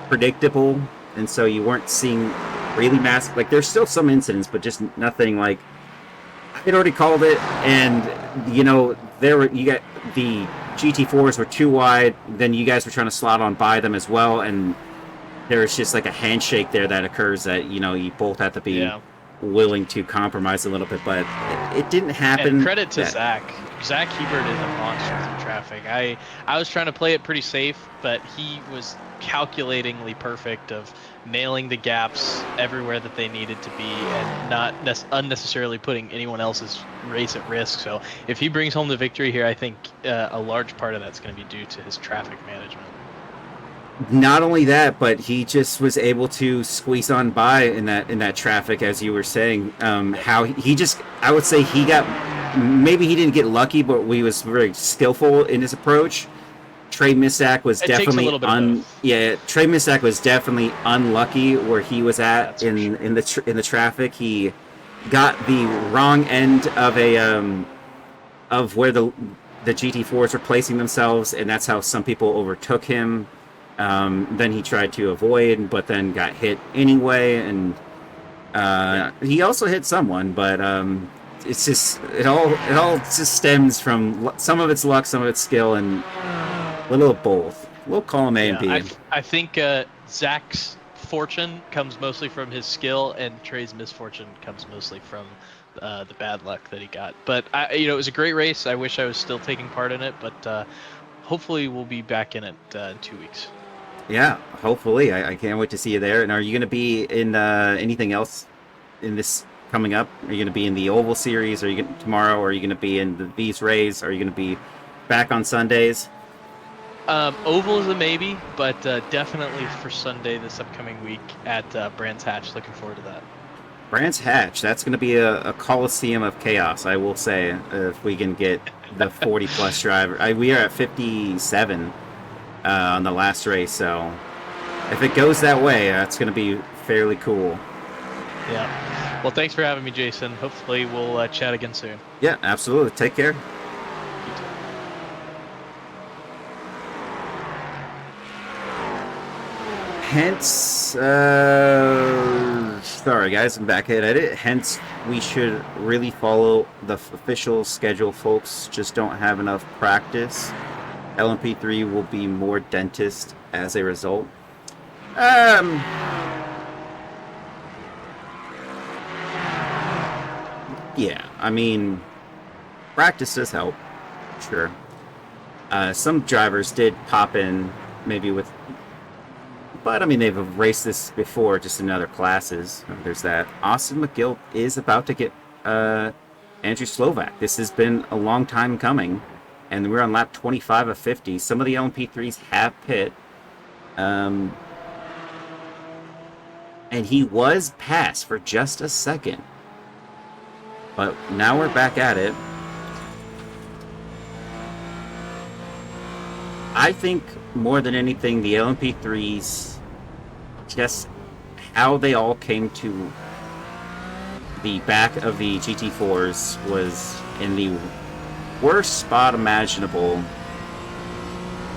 predictable, and so you weren't seeing really massive. Like, there's still some incidents, but just nothing like I had already called it. And you got the GT4s were too wide. Then you guys were trying to slot on by them as well, and there's just like a handshake there that occurs that you both have to be willing to compromise a little bit, but it didn't happen. And credit to Zach. Zach Hebert is a monster through traffic. I was trying to play it pretty safe, but he was calculatingly perfect of nailing the gaps everywhere that they needed to be and not unnecessarily putting anyone else's race at risk. So if he brings home the victory here, I think a large part of that's going to be due to his traffic management. Not only that, but he just was able to squeeze on by in that traffic, as you were saying. How he just, I would say he got, maybe he didn't get lucky, but he was very skillful in his approach. Trey Missack was definitely Trey Missack was definitely unlucky where he was at in the traffic. He got the wrong end of of where the GT4s were placing themselves, and that's how some people overtook him. Then he tried to avoid, but then got hit anyway, and he also hit someone. But it's just it all just stems from some of it's luck, some of it's skill, and a little of both. We'll call him A and B. I think Zach's fortune comes mostly from his skill, and Trey's misfortune comes mostly from the bad luck that he got. But it was a great race. I wish I was still taking part in it, but hopefully we'll be back in it in 2 weeks. Yeah, hopefully. I can't wait to see you there. And are you going to be in anything else in this coming up? Are you going to be in the Oval Series? Are you tomorrow? Or are you going to be in the V's Rays? Are you going to be back on Sundays? Oval is a maybe, but definitely for Sunday this upcoming week at Brands Hatch. Looking forward to that. Brands Hatch. That's going to be a coliseum of chaos, I will say, if we can get the 40-plus driver. We are at 57 on the last race, so if it goes that way, that's going to be fairly cool. Yeah. Well, thanks for having me, Jason. Hopefully we'll chat again soon. Yeah, absolutely. Take care. You too. Hence, sorry guys, I'm back at it. Hence, we should really follow the official schedule, folks. Just don't have enough practice. LMP3 will be more dentist as a result. Yeah, I mean, practice does help, sure. Some drivers did pop in, maybe with, but I mean, they've raced this before, just in other classes. There's that. Austin McGill is about to get Andrew Slovak. This has been a long time coming, and we're on lap 25 of 50. Some of the LMP3s have pit. And he was passed for just a second. But now we're back at it. I think more than anything, the LMP3s, just how they all came to the back of the GT4s was in the worst spot imaginable.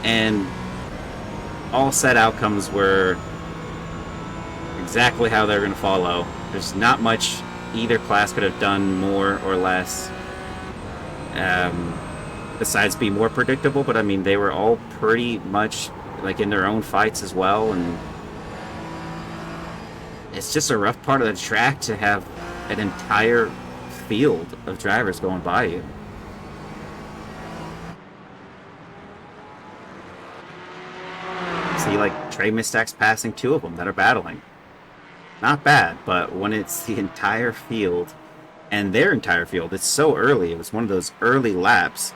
And all set outcomes were exactly how they're going to follow. There's not much either class could have done more or less, besides be more predictable. But I mean, they were all pretty much like in their own fights as well, and it's just a rough part of the track to have an entire field of drivers going by you. See, like, Trey Mistak's passing two of them that are battling. Not bad, but when it's the entire field, and their entire field, it's so early. It was one of those early laps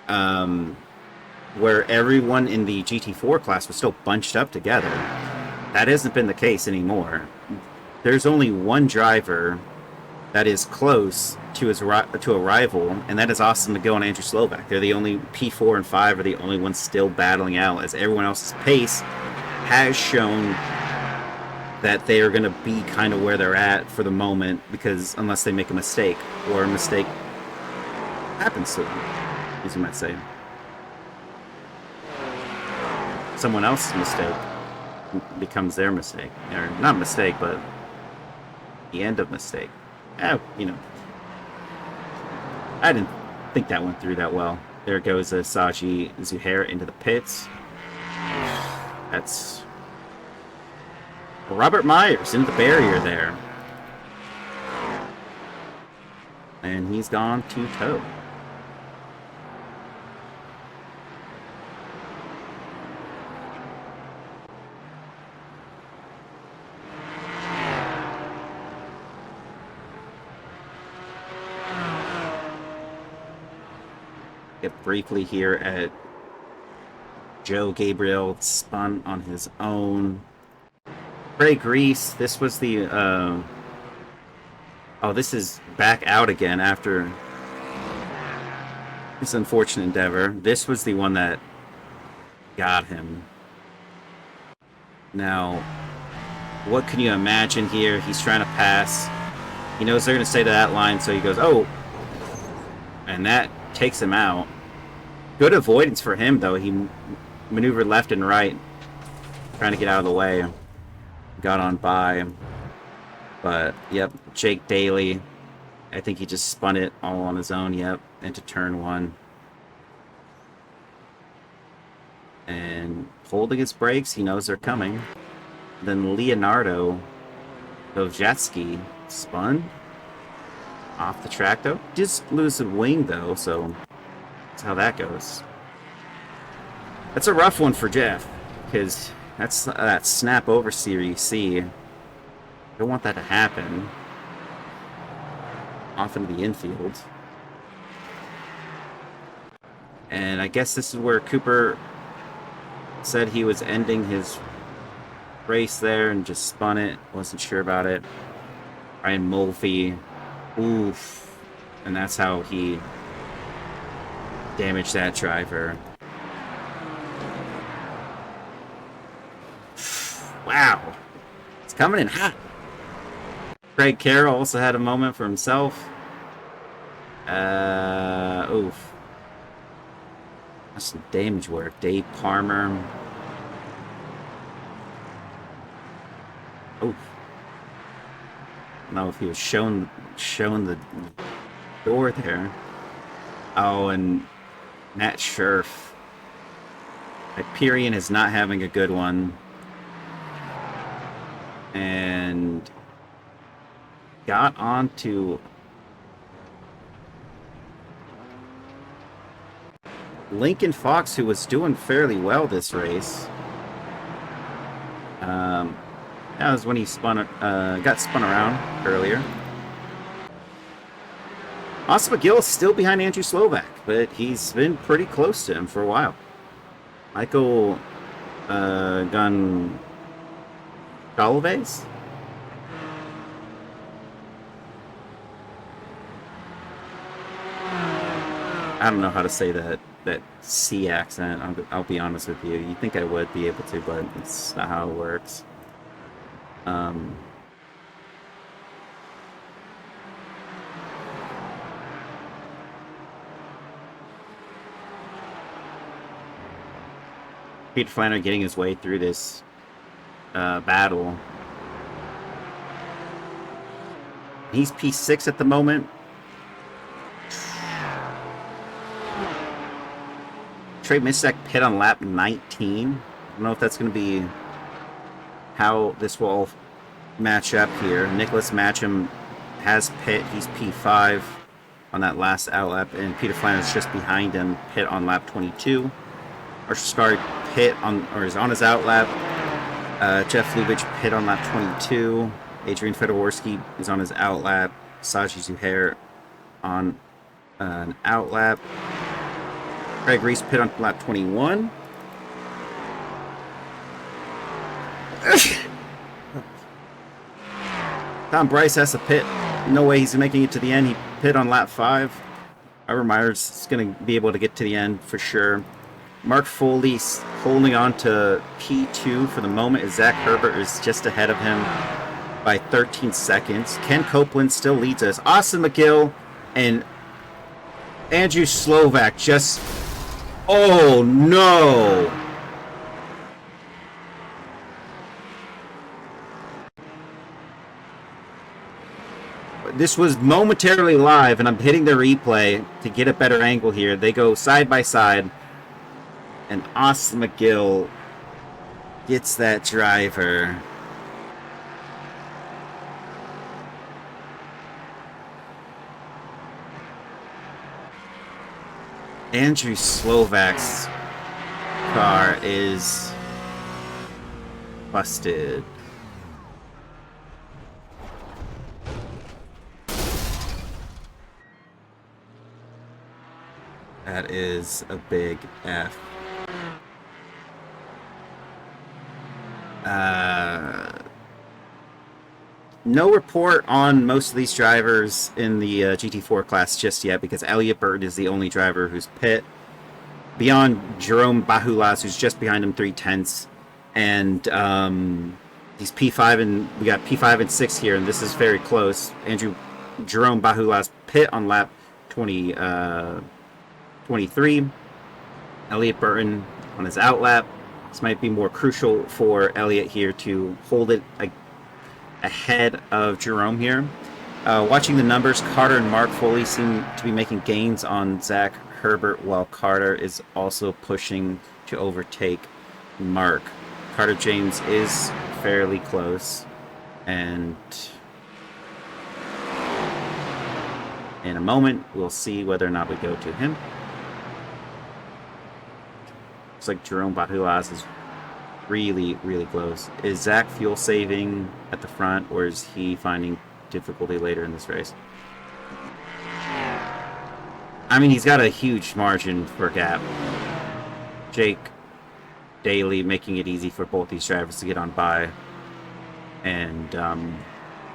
where everyone in the GT4 class was still bunched up together. That hasn't been the case anymore. There's only one driver that is close to a rival, and that is Austin McGill and Andrew Slovak. They're the only P4 and 5 are the only ones still battling out, as everyone else's pace has shown that they are going to be kind of where they're at for the moment, because unless they make a mistake, or a mistake happens to them, as you might say. Someone else's mistake becomes their mistake. Or not mistake, but the end of mistake. You know. I didn't think that went through that well. There goes Saji Zuhair into the pits. That's Robert Myers into the barrier there. And he's gone two-toe. Get briefly here at Joe Gabriel spun on his own. Craig Reese, this was the this is back out again after this unfortunate endeavor. This was the one that got him. Now, what can you imagine here? He's trying to pass. He knows they're going to stay to that line, so he goes, oh, and that takes him out. Good avoidance for him, though. He maneuvered left and right, trying to get out of the way. Got on by. But, yep, Jake Daly. I think he just spun it all on his own, yep, into turn one. And holding his brakes, he knows they're coming. Then Leonardo Dovjetsky spun off the track, though. Just lose a wing, though, so that's how that goes. That's a rough one for Jeff, because that's that snap oversteer you see. Don't want that to happen. Off into the infield. And I guess this is where Cooper said he was ending his race there and just spun it. Wasn't sure about it. Ryan Mulvey. Oof. And that's how he damaged that driver. Wow. It's coming in hot. Craig Carroll also had a moment for himself. Oof. That's some damage work. Dave Palmer. Oof. I don't know if he was shown the door there. Oh, and Matt Scherf. Hyperion is not having a good one. And got onto Lincoln Fox, who was doing fairly well this race. That was when he got spun around earlier. Austin McGill is still behind Andrew Slovak, but he's been pretty close to him for a while. Michael Galvez? I don't know how to say that C accent. I'll be honest with you. You think I would be able to, but it's not how it works. Peter Flannery getting his way through this battle. He's P6 at the moment. Trey Misek pit on lap 19. I don't know if that's going to be how this will all match up here. Nicholas Matcham has pit. He's P5 on that last outlap, and Peter Flanders just behind him, pit on lap 22. Marshall Scarry pit is on his outlap. Jeff Lubitsch pit on lap 22. Adrian Fedoworski is on his outlap. Saji Zuhair on an outlap. Craig Reese pit on lap 21. Tom Bryce has to pit. No way he's making it to the end. He pit on lap 5. Ivor Myers is going to be able to get to the end for sure. Mark Foley holding on to P2 for the moment as Zach Herbert is just ahead of him by 13 seconds. Ken Copeland still leads us. Austin McGill and Andrew Slovak just... Oh, no! This was momentarily live, and I'm hitting the replay to get a better angle here. They go side by side, and Austin McGill gets that driver. Andrew Slovak's car is busted. That is a big F. No report on most of these drivers in the GT4 class just yet, because Elliot Burton is the only driver who's pit. Beyond Jerome Bahulas, who's just behind him 3/10, and he's P5, and we got P5 and 6 here, and this is very close. Jerome Bahulas pit on lap 23. Elliot Burton on his outlap. This might be more crucial for Elliot here to hold it ahead of Jerome here. Watching the numbers, Carter and Mark Foley seem to be making gains on Zach Herbert, while Carter is also pushing to overtake Mark. Carter James is fairly close, and in a moment we'll see whether or not we go to him. Looks like Jerome Bahulas is really, really close. Is Zach fuel saving at the front, or is he finding difficulty later in this race? I mean, he's got a huge margin for gap. Jake Daly making it easy for both these drivers to get on by, and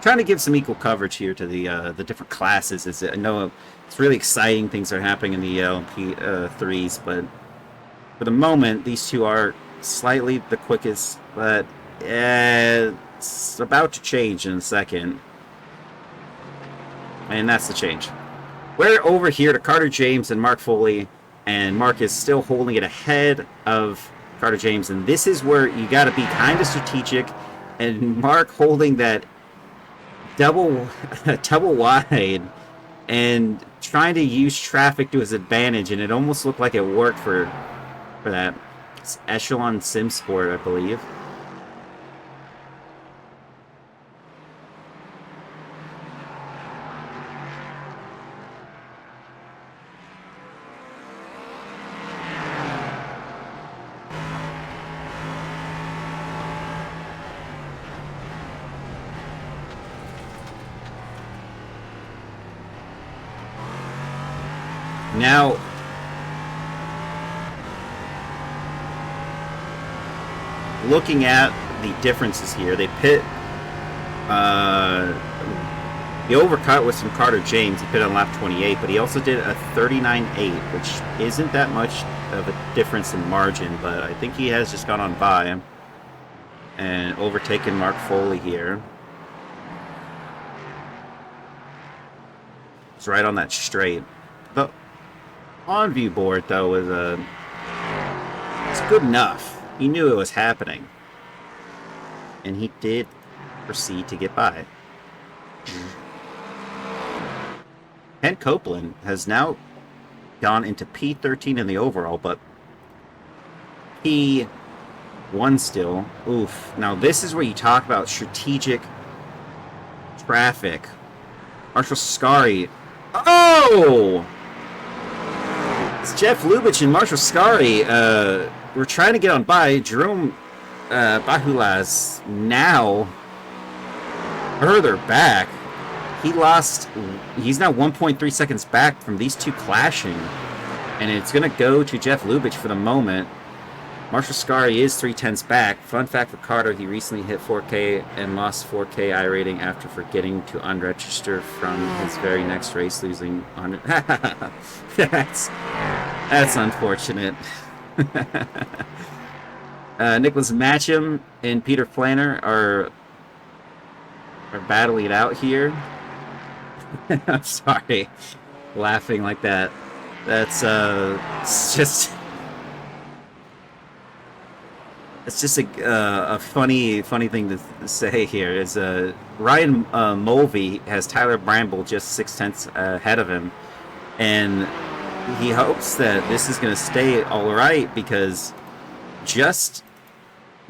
trying to give some equal coverage here to the different classes. I know it's really exciting. Things are happening in the LMP3s, but for the moment, these two are slightly the quickest, but it's about to change in a second. And that's the change. We're over here to Carter James and Mark Foley, and Mark is still holding it ahead of Carter James, and this is where you got to be kind of strategic, and Mark holding that double wide and trying to use traffic to his advantage, and it almost looked like it worked for that. It's Echelon Sim Sport, I believe. Now, looking at the differences here, they pit the overcut was from Carter James. He pit on lap 28, but he also did a 39.8, which isn't that much of a difference in margin, but I think he has just gone on by and overtaken Mark Foley here. It's right on that straight. The on-view board, though, was it's good enough. He knew it was happening. And he did proceed to get by. Ken Copeland has now gone into P13 in the overall, but P1 still. Oof. Now, this is where you talk about strategic traffic. Marshall Scari. Oh! It's Jeff Lubitsch and Marshall Scari. We're trying to get on by. Jerome Bahulaz now further back. He's now 1.3 seconds back from these two clashing. And it's going to go to Jeff Lubitsch for the moment. Marshall Scari is 0.3 back. Fun fact for Carter, he recently hit 4K and lost 4K iRating after forgetting to unregister from his very next race, losing on it. That's unfortunate. Nicholas Matcham and Peter Flanner are battling it out here. I'm sorry, laughing like that. That's it's just a funny thing to say here. Is Ryan Mulvey has Tyler Bramble just 0.6 ahead of him, and he hopes that this is going to stay all right because just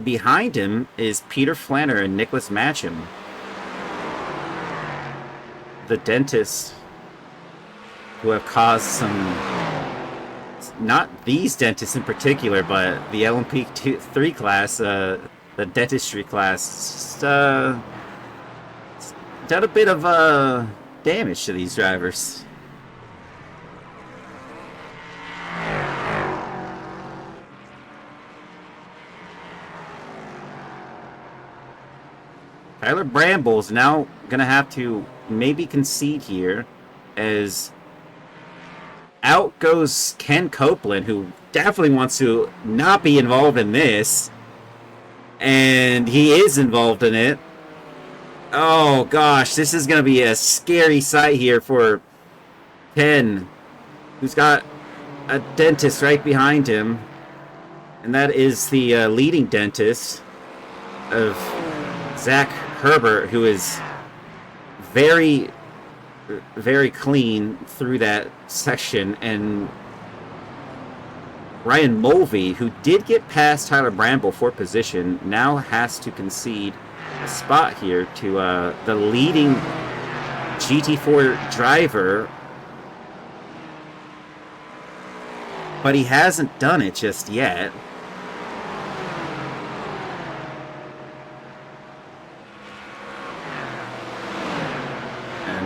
behind him is Peter Flanner and Nicholas Matcham, the dentists who have caused some, not these dentists in particular, but the LMP3 class, the dentistry class, just, done a bit of damage to these drivers. Tyler Bramble's now going to have to maybe concede here, as out goes Ken Copeland, who definitely wants to not be involved in this, and he is involved in it. Oh gosh, this is going to be a scary sight here for Ken, who's got a dentist right behind him, and that is the leading dentist of Zach Herbert, who is very, very clean through that section, and Ryan Mulvey, who did get past Tyler Bramble for position, now has to concede a spot here to the leading GT4 driver, but he hasn't done it just yet.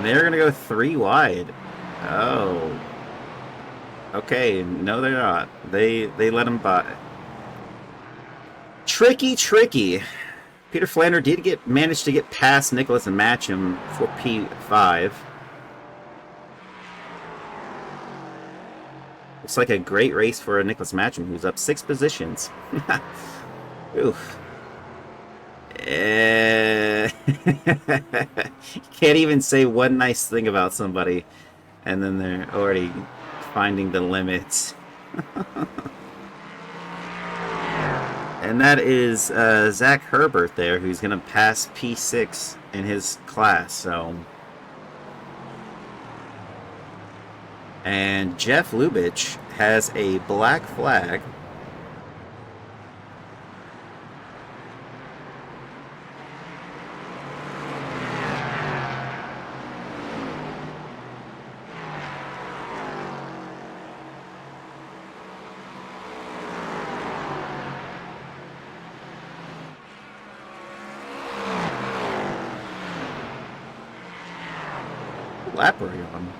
They're going to go 3 wide. Oh. Okay, no they're not. They let him by. Tricky. Peter Flanner did manage to get past Nicholas and Matcham for P5. Looks like a great race for Nicholas Matcham, who's up 6 positions. Oof. Can't even say one nice thing about somebody, and then they're already finding the limits. And that is Zach Herbert there, who's going to pass P6 in his class. So, and Jeff Lubitsch has a black flag. Lap are you on?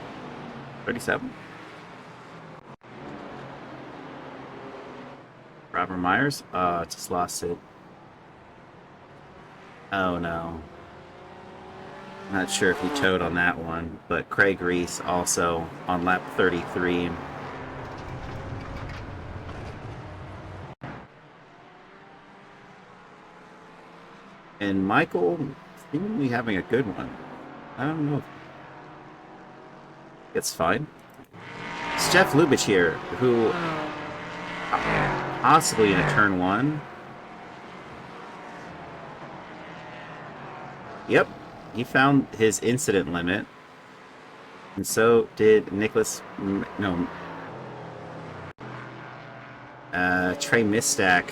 37. Robert Myers? Just lost it. Oh no. Not sure if he towed on that one, but Craig Reese also on lap 33. And Michael seemingly having a good one. I don't know. It's fine. It's Jeff Lubitsch here, who possibly in a turn one. Yep, he found his incident limit, and so did Nicholas. No, Trey Mistack,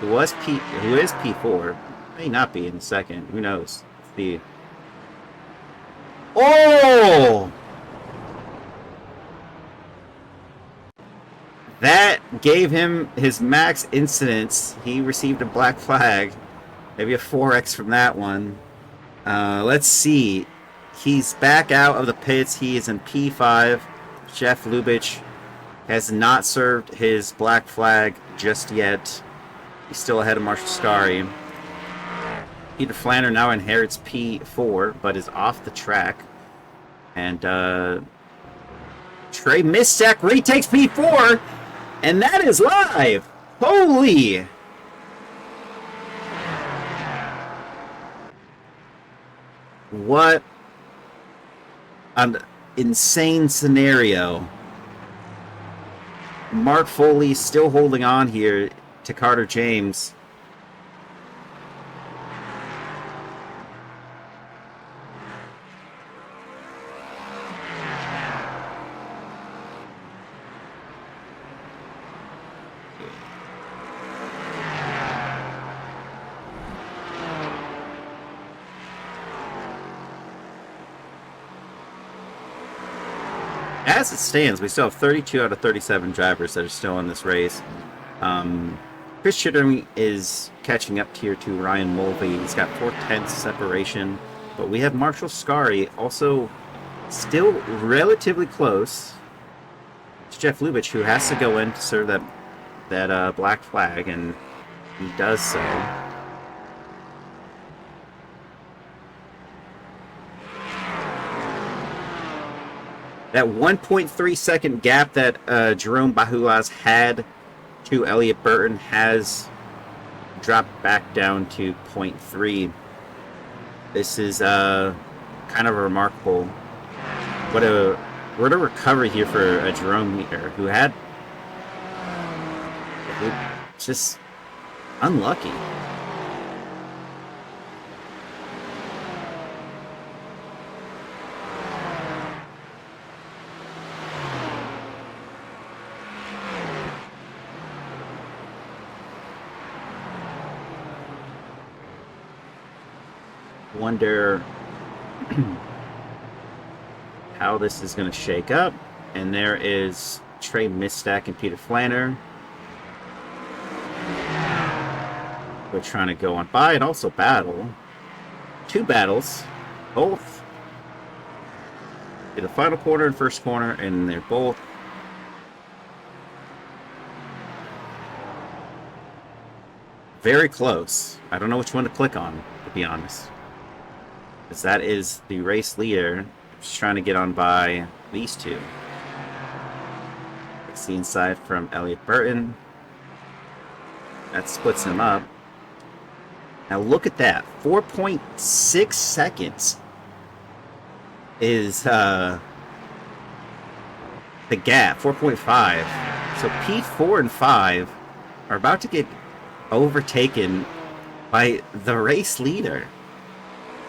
who is P4, may not be in the second. Who knows? The oh, that gave him his max incidents. He received a black flag. Maybe a 4X from that one. Let's see. He's back out of the pits. He is in P5. Jeff Lubitsch has not served his black flag just yet. He's still ahead of Marshall Scari. Peter Flanner now inherits P4, but is off the track. And Trey Mistack retakes P4, and that is live. Holy! What an insane scenario. Mark Foley still holding on here to Carter James. As it stands, we still have 32 out of 37 drivers that are still in this race. Chris Chittering is catching up here to Ryan Mulvey. He's got 4/10 separation. But we have Marshall Scari also still relatively close. It's Jeff Lubitsch who has to go in to serve that black flag, and he does so. That 1.3 second gap that Jerome Bahulaz had to Elliott Burton has dropped back down to 0.3. This is kind of remarkable. What a recovery here for Jerome here, who had just unlucky. Wonder how this is going to shake up. And there is Trey Mistack and Peter Flanner. We're trying to go on by and also battle. Two battles, both in the final corner and first corner, and they're both very close. I don't know which one to click on, to be honest. Because that is the race leader just trying to get on by these two. It's the inside from Elliott Burton. That splits him up. Now look at that. 4.6 seconds is the gap. 4.5. So P4 and 5 are about to get overtaken by the race leader.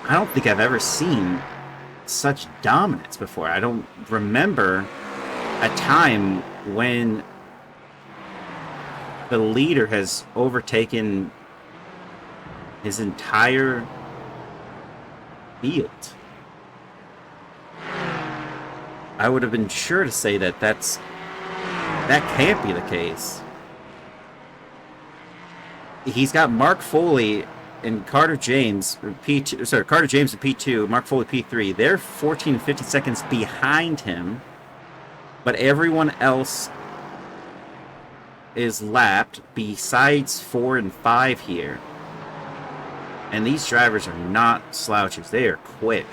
I don't think I've ever seen such dominance before. I don't remember a time when the leader has overtaken his entire field. I would have been sure to say that that can't be the case. He's got Mark Foley and Carter James P2. Sorry, Carter James in P2, Mark Foley P3. They're 14 and 50 seconds behind him, but everyone else is lapped besides 4 and 5 here. And these drivers are not slouches. They are quick.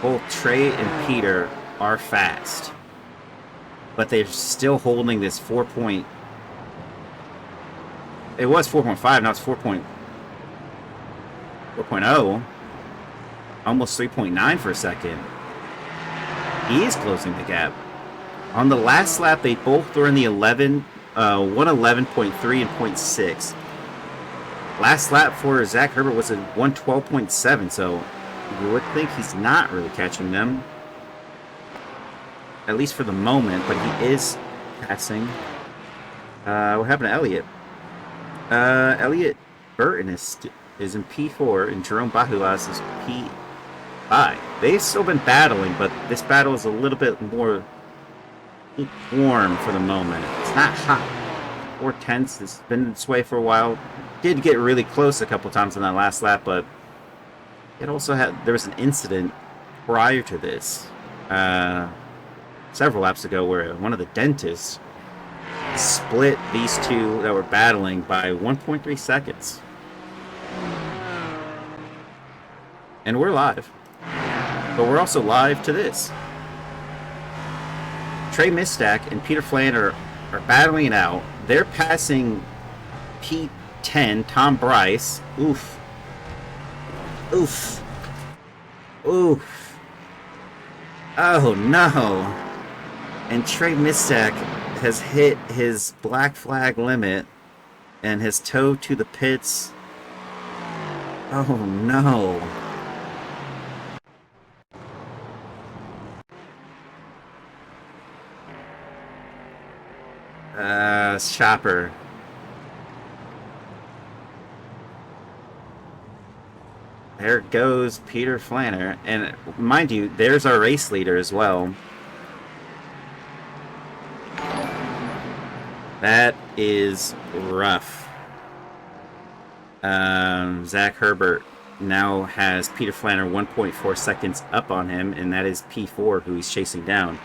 Both Trey and Peter are fast, but they're still holding this 4 point. It was 4.5, now it's 4.0. Almost 3.9 for a second. He is closing the gap. On the last lap, they both were in the 111.3 and 0.6. Last lap for Zach Herbert was a 112.7, so you would think he's not really catching them. At least for the moment, but he is passing. What happened to Elliott? Elliott Burton is in P4 and Jerome Bahulas is P5. They've still been battling, but this battle is a little bit more warm for the moment. It's not hot or tense. It's been this way for a while. Did get really close a couple times on that last lap, but it also there was an incident prior to this several laps ago where one of the dentists split these two that were battling by 1.3 seconds. And we're live. But we're also live to this. Trey Mistack and Peter Flander are battling it out. They're passing P10, Tom Bryce. Oof. Oof. Oof. Oh no. And Trey Mistack has hit his black flag limit and has towed to the pits. Oh no. Chopper. There goes Peter Flanner. And mind you, there's our race leader as well. That is rough. Zach Herbert now has Peter Flanner 1.4 seconds up on him, and that is P4 who he's chasing down.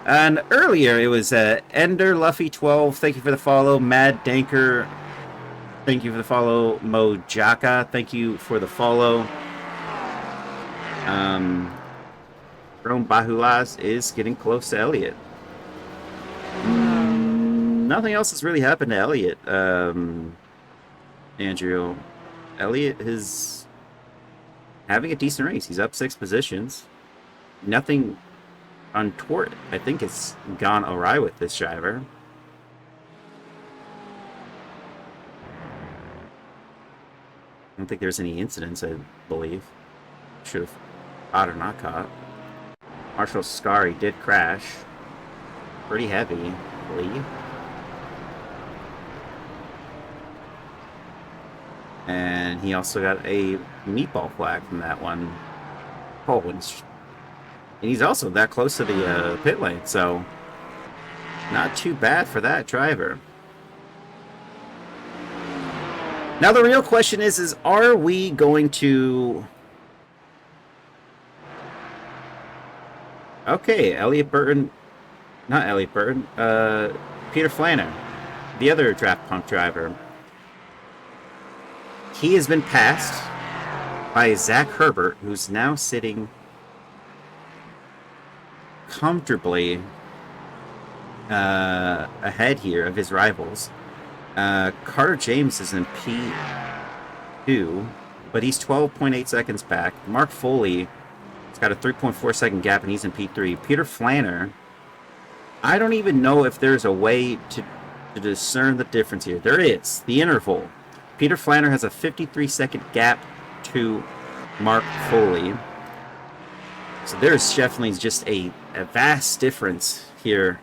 And earlier it was Ender Luffy 12. Thank you for the follow. Mad Danker. Thank you for the follow. Mojaka. Thank you for the follow. Jerome Bahulas is getting close to Elliott. Nothing else has really happened to Elliott. Andrew. Elliott is having a decent race. He's up 6 positions. Nothing untoward. I think it's gone awry with this driver. I don't think there's any incidents, I believe. Should have caught or not caught. Marshall Scary did crash. Pretty heavy, I believe. And he also got a meatball flag from that one. Oh, and he's also that close to the pit lane, so not too bad for that driver. Now the real question is are we going to... Okay, Elliott Burton... Not Elliott Burton. Peter Flanner, the other draft punk driver. He has been passed by Zach Herbert, who's now sitting comfortably ahead here of his rivals. Carter James is in 2, but he's 12.8 seconds back. Mark Foley has got a 3.4 second gap, and he's in P3. Peter Flanner, I don't even know if there's a way to discern the difference here. There is. The interval. Peter Flanner has a 53-second gap to Mark Foley. So there's definitely just a vast difference here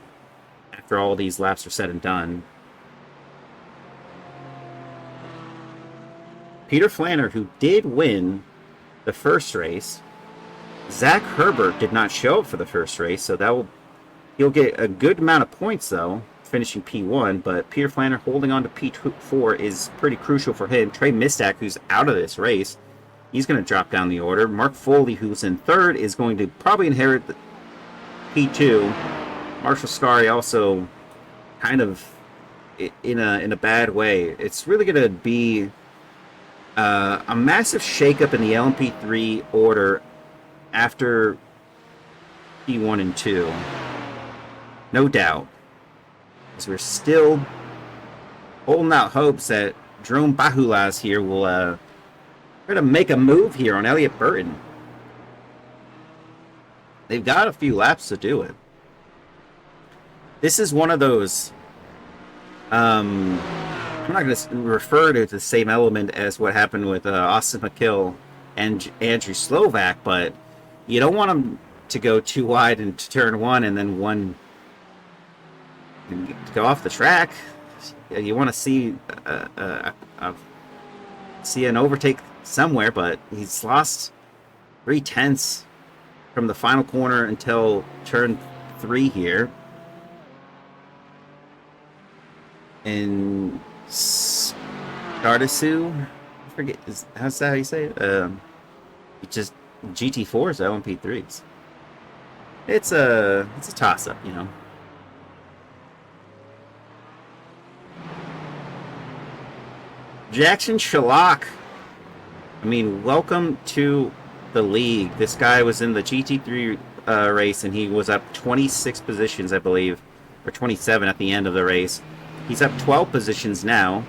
after all these laps are said and done. Peter Flanner, who did win the first race, Zach Herbert did not show up for the first race, so he'll get a good amount of points though, finishing P1. But Peter Flanner holding on to P4 is pretty crucial for him. Trey Mistak, who's out of this race, he's going to drop down the order. Mark Foley, who's in third, is going to probably inherit the P2. Marshall Scari also kind of in a bad way. It's really going to be a massive shakeup in the LMP3 order after P1 and 2. No doubt. Because we're still holding out hopes that Jerome Bahulas here will try to make a move here on Elliott Burton. They've got a few laps to do it. This is one of those... I'm not going to refer to the same element as what happened with Austin McKill and Andrew Slovak, but you don't want them to go too wide into turn one and then one go off the track. You want to see an overtake somewhere, but he's lost 3/10 from the final corner until turn 3 here. And Stardesu, I forget, how's that how you say it? It's just GT4s, LMP3s. It's a toss-up, you know. Jackson Shalak, I mean, welcome to the league. This guy was in the GT3 race, and he was up 26 positions, I believe, or 27 at the end of the race. He's up 12 positions now.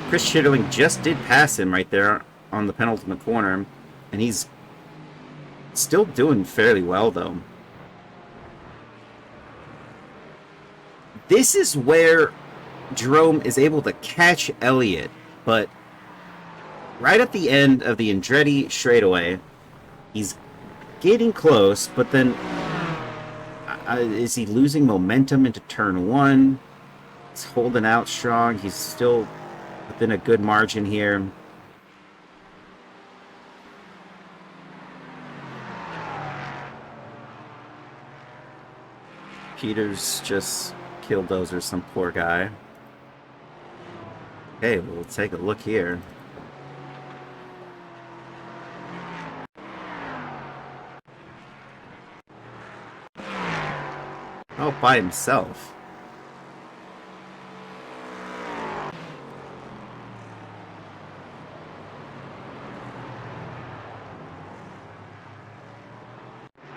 Chris Chitterling just did pass him right there on the penultimate corner, and he's still doing fairly well, though. This is where Jerome is able to catch Elliott, but right at the end of the Andretti straightaway, he's getting close, but then is he losing momentum into turn 1? He's holding out strong. He's still within a good margin here. Peters just killed Dozer, some poor guy. Okay, we'll take a look here. All by himself.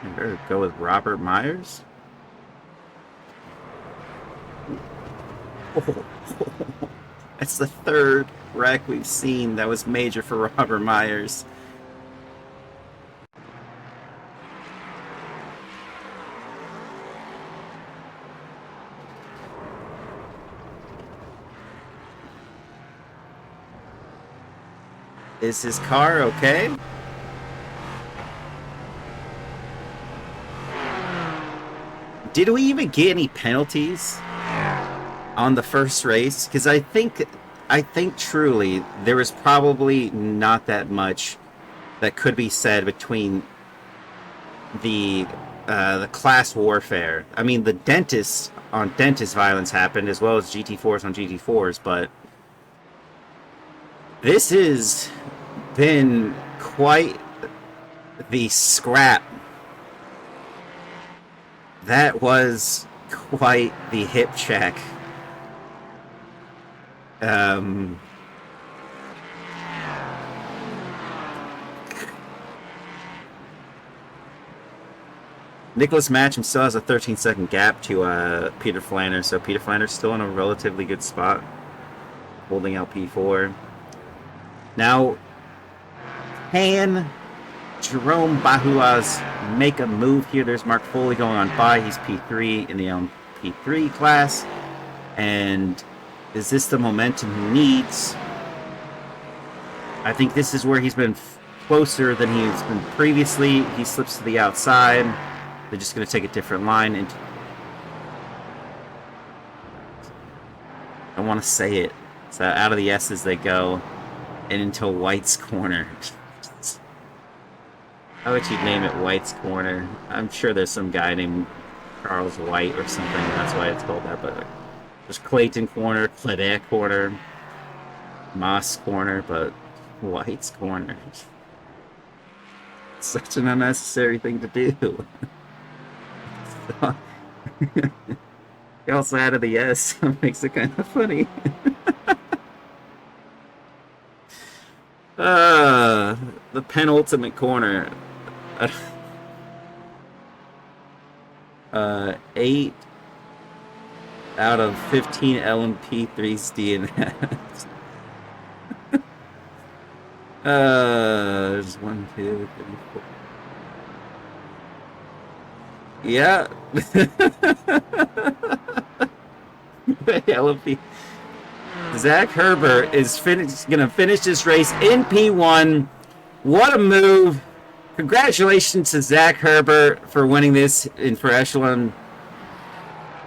I better go with Robert Myers. Oh. That's the third wreck we've seen that was major for Robert Myers. Is his car okay? Did we even get any penalties on the first race? Because I think truly there was probably not that much that could be said between the class warfare. I mean, the dentist on dentist violence happened, as well as GT4s on GT4s, but this has been quite the scrap. That was quite the hip check. Nicholas Matcham still has a 13-second gap to Peter Flanner, so Peter Flanner's still in a relatively good spot, holding out P4. Now, Can Jerome Bahulaz make a move here? There's Mark Foley going on by. He's P3 in the P3 class. And is this the momentum he needs? I think this is where he's been closer than he's been previously. He slips to the outside. They're just going to take a different line. And I want to say it. So out of the S's they go. And into White's corner. How would you name it White's Corner? I'm sure there's some guy named Charles White or something. That's why it's called that. But there's Clayton Corner, Claudette Corner, Moss Corner, but White's Corner. It's such an unnecessary thing to do. So, he also added the S, so it makes it kind of funny. The penultimate corner. 8 out of 15 LMP3's DNFs. There's 1, 2, 3, 4. Yeah. LMP. Zach Herbert is gonna finish this race in P1. What a move! Congratulations to Zach Herbert for winning this for Echelon.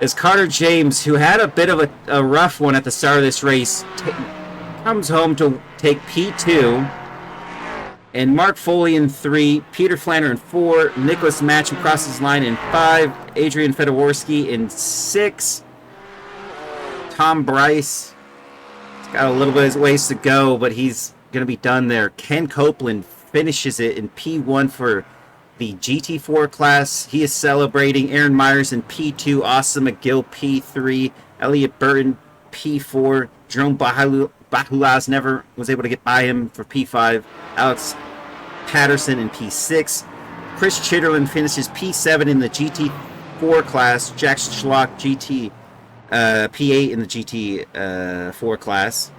As Carter James, who had a bit of a rough one at the start of this race, comes home to take P2. And Mark Foley in 3, Peter Flanner in 4, Nicholas Matcham crosses the line in 5, Adrian Fedoworski in 6, Tom Bryce got a little bit of ways to go, but he's going to be done there. Ken Copeland finishes it in P1 for the GT4 class. He is celebrating. Aaron Myers in P2, Austin McGill P3, Elliot Burton P4, Jerome Bahulaz never was able to get by him for P5, Alex Patterson in P6, Chris Chitterlin finishes P7 in the GT4 class, Jack Schlock P8 in the GT4 class.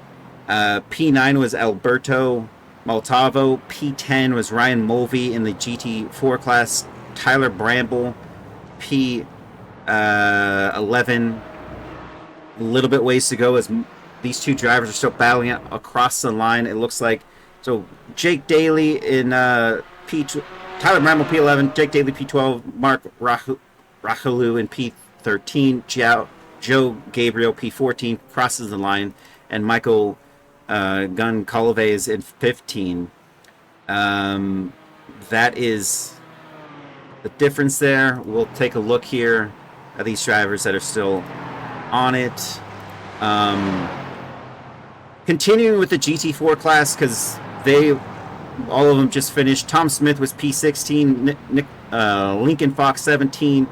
P9 was Alberto Maltavo. P10 was Ryan Mulvey in the GT4 class. Tyler Bramble, P11. A little bit ways to go as these two drivers are still battling out across the line, it looks like. So Jake Daly in P2, Tyler Bramble P11, Jake Daly P12, Mark Rahulu in P13, Joe Gabriel P14 crosses the line, and Michael Gunn-Colaves in 15. That is the difference there. We'll take a look here at these drivers that are still on it. Continuing with the GT4 class, because all of them just finished. Tom Smith was P16, Lincoln Fox 17,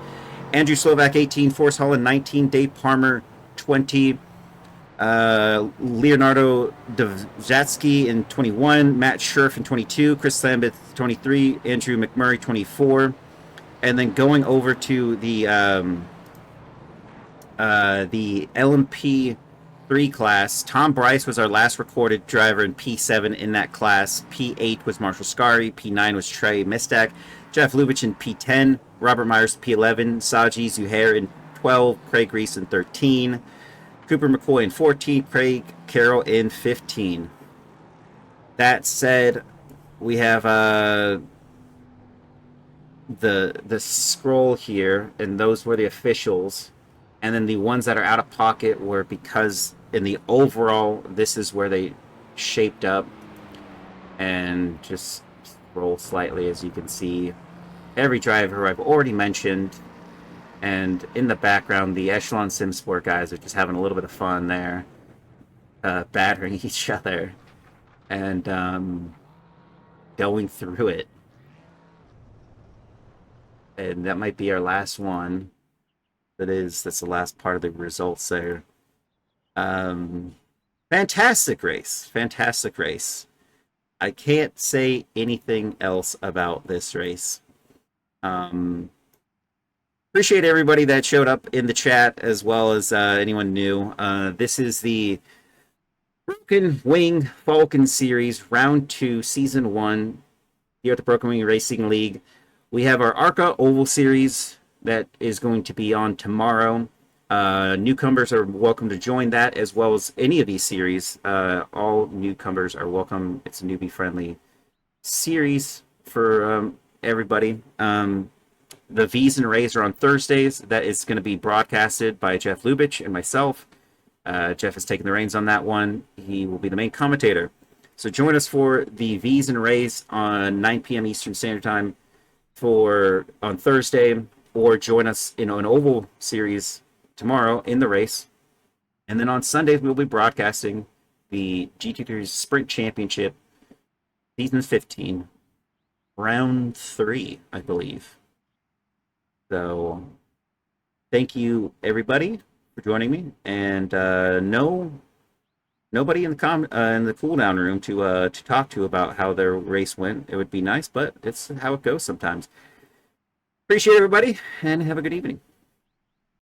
Andrew Slovak 18, Forrest Holland 19, Dave Palmer 20, Leonardo Dvzatsky in 21, Matt Scherf in 22, Chris Lambeth 23, Andrew McMurray 24, and then going over to the LMP3 class, Tom Bryce was our last recorded driver in P7 in that class. P8 was Marshall Scary, P9 was Trey Mistak, Jeff Lubitsch in P10, Robert Myers P11, Saji Zuhair in 12, Craig Reese in 13, Cooper McCoy in 14, Craig Carroll in 15. That said, we have the scroll here, and those were the officials, and then the ones that are out of pocket were because in the overall this is where they shaped up. And just scroll slightly, as you can see, every driver I've already mentioned, and in the background the Echelon Sim Sport guys are just having a little bit of fun there, battering each other and going through it. And that might be our last one. That's the last part of the results there. Fantastic race. I can't say anything else about this race. Appreciate everybody that showed up in the chat, as well as anyone new. This is the Broken Wing Falken Series, Round 2, Season 1, here at the Broken Wing Racing League. We have our ARCA Oval Series that is going to be on tomorrow. Newcomers are welcome to join that, as well as any of these series. All newcomers are welcome. It's a newbie-friendly series for everybody. The V's and Rays are on Thursdays. That is going to be broadcasted by Jeff Lubitsch and myself. Jeff has taken the reins on that one. He will be the main commentator. So join us for the V's and Rays on 9 p.m. Eastern Standard Time on Thursday, or join us in an Oval Series tomorrow in the race. And then on Sundays, we'll be broadcasting the GT3 Sprint Championship, Season 15, Round 3, I believe. So thank you, everybody, for joining me. And nobody in the cool down room to talk to about how their race went. It would be nice, but it's how it goes sometimes. Appreciate everybody, and have a good evening.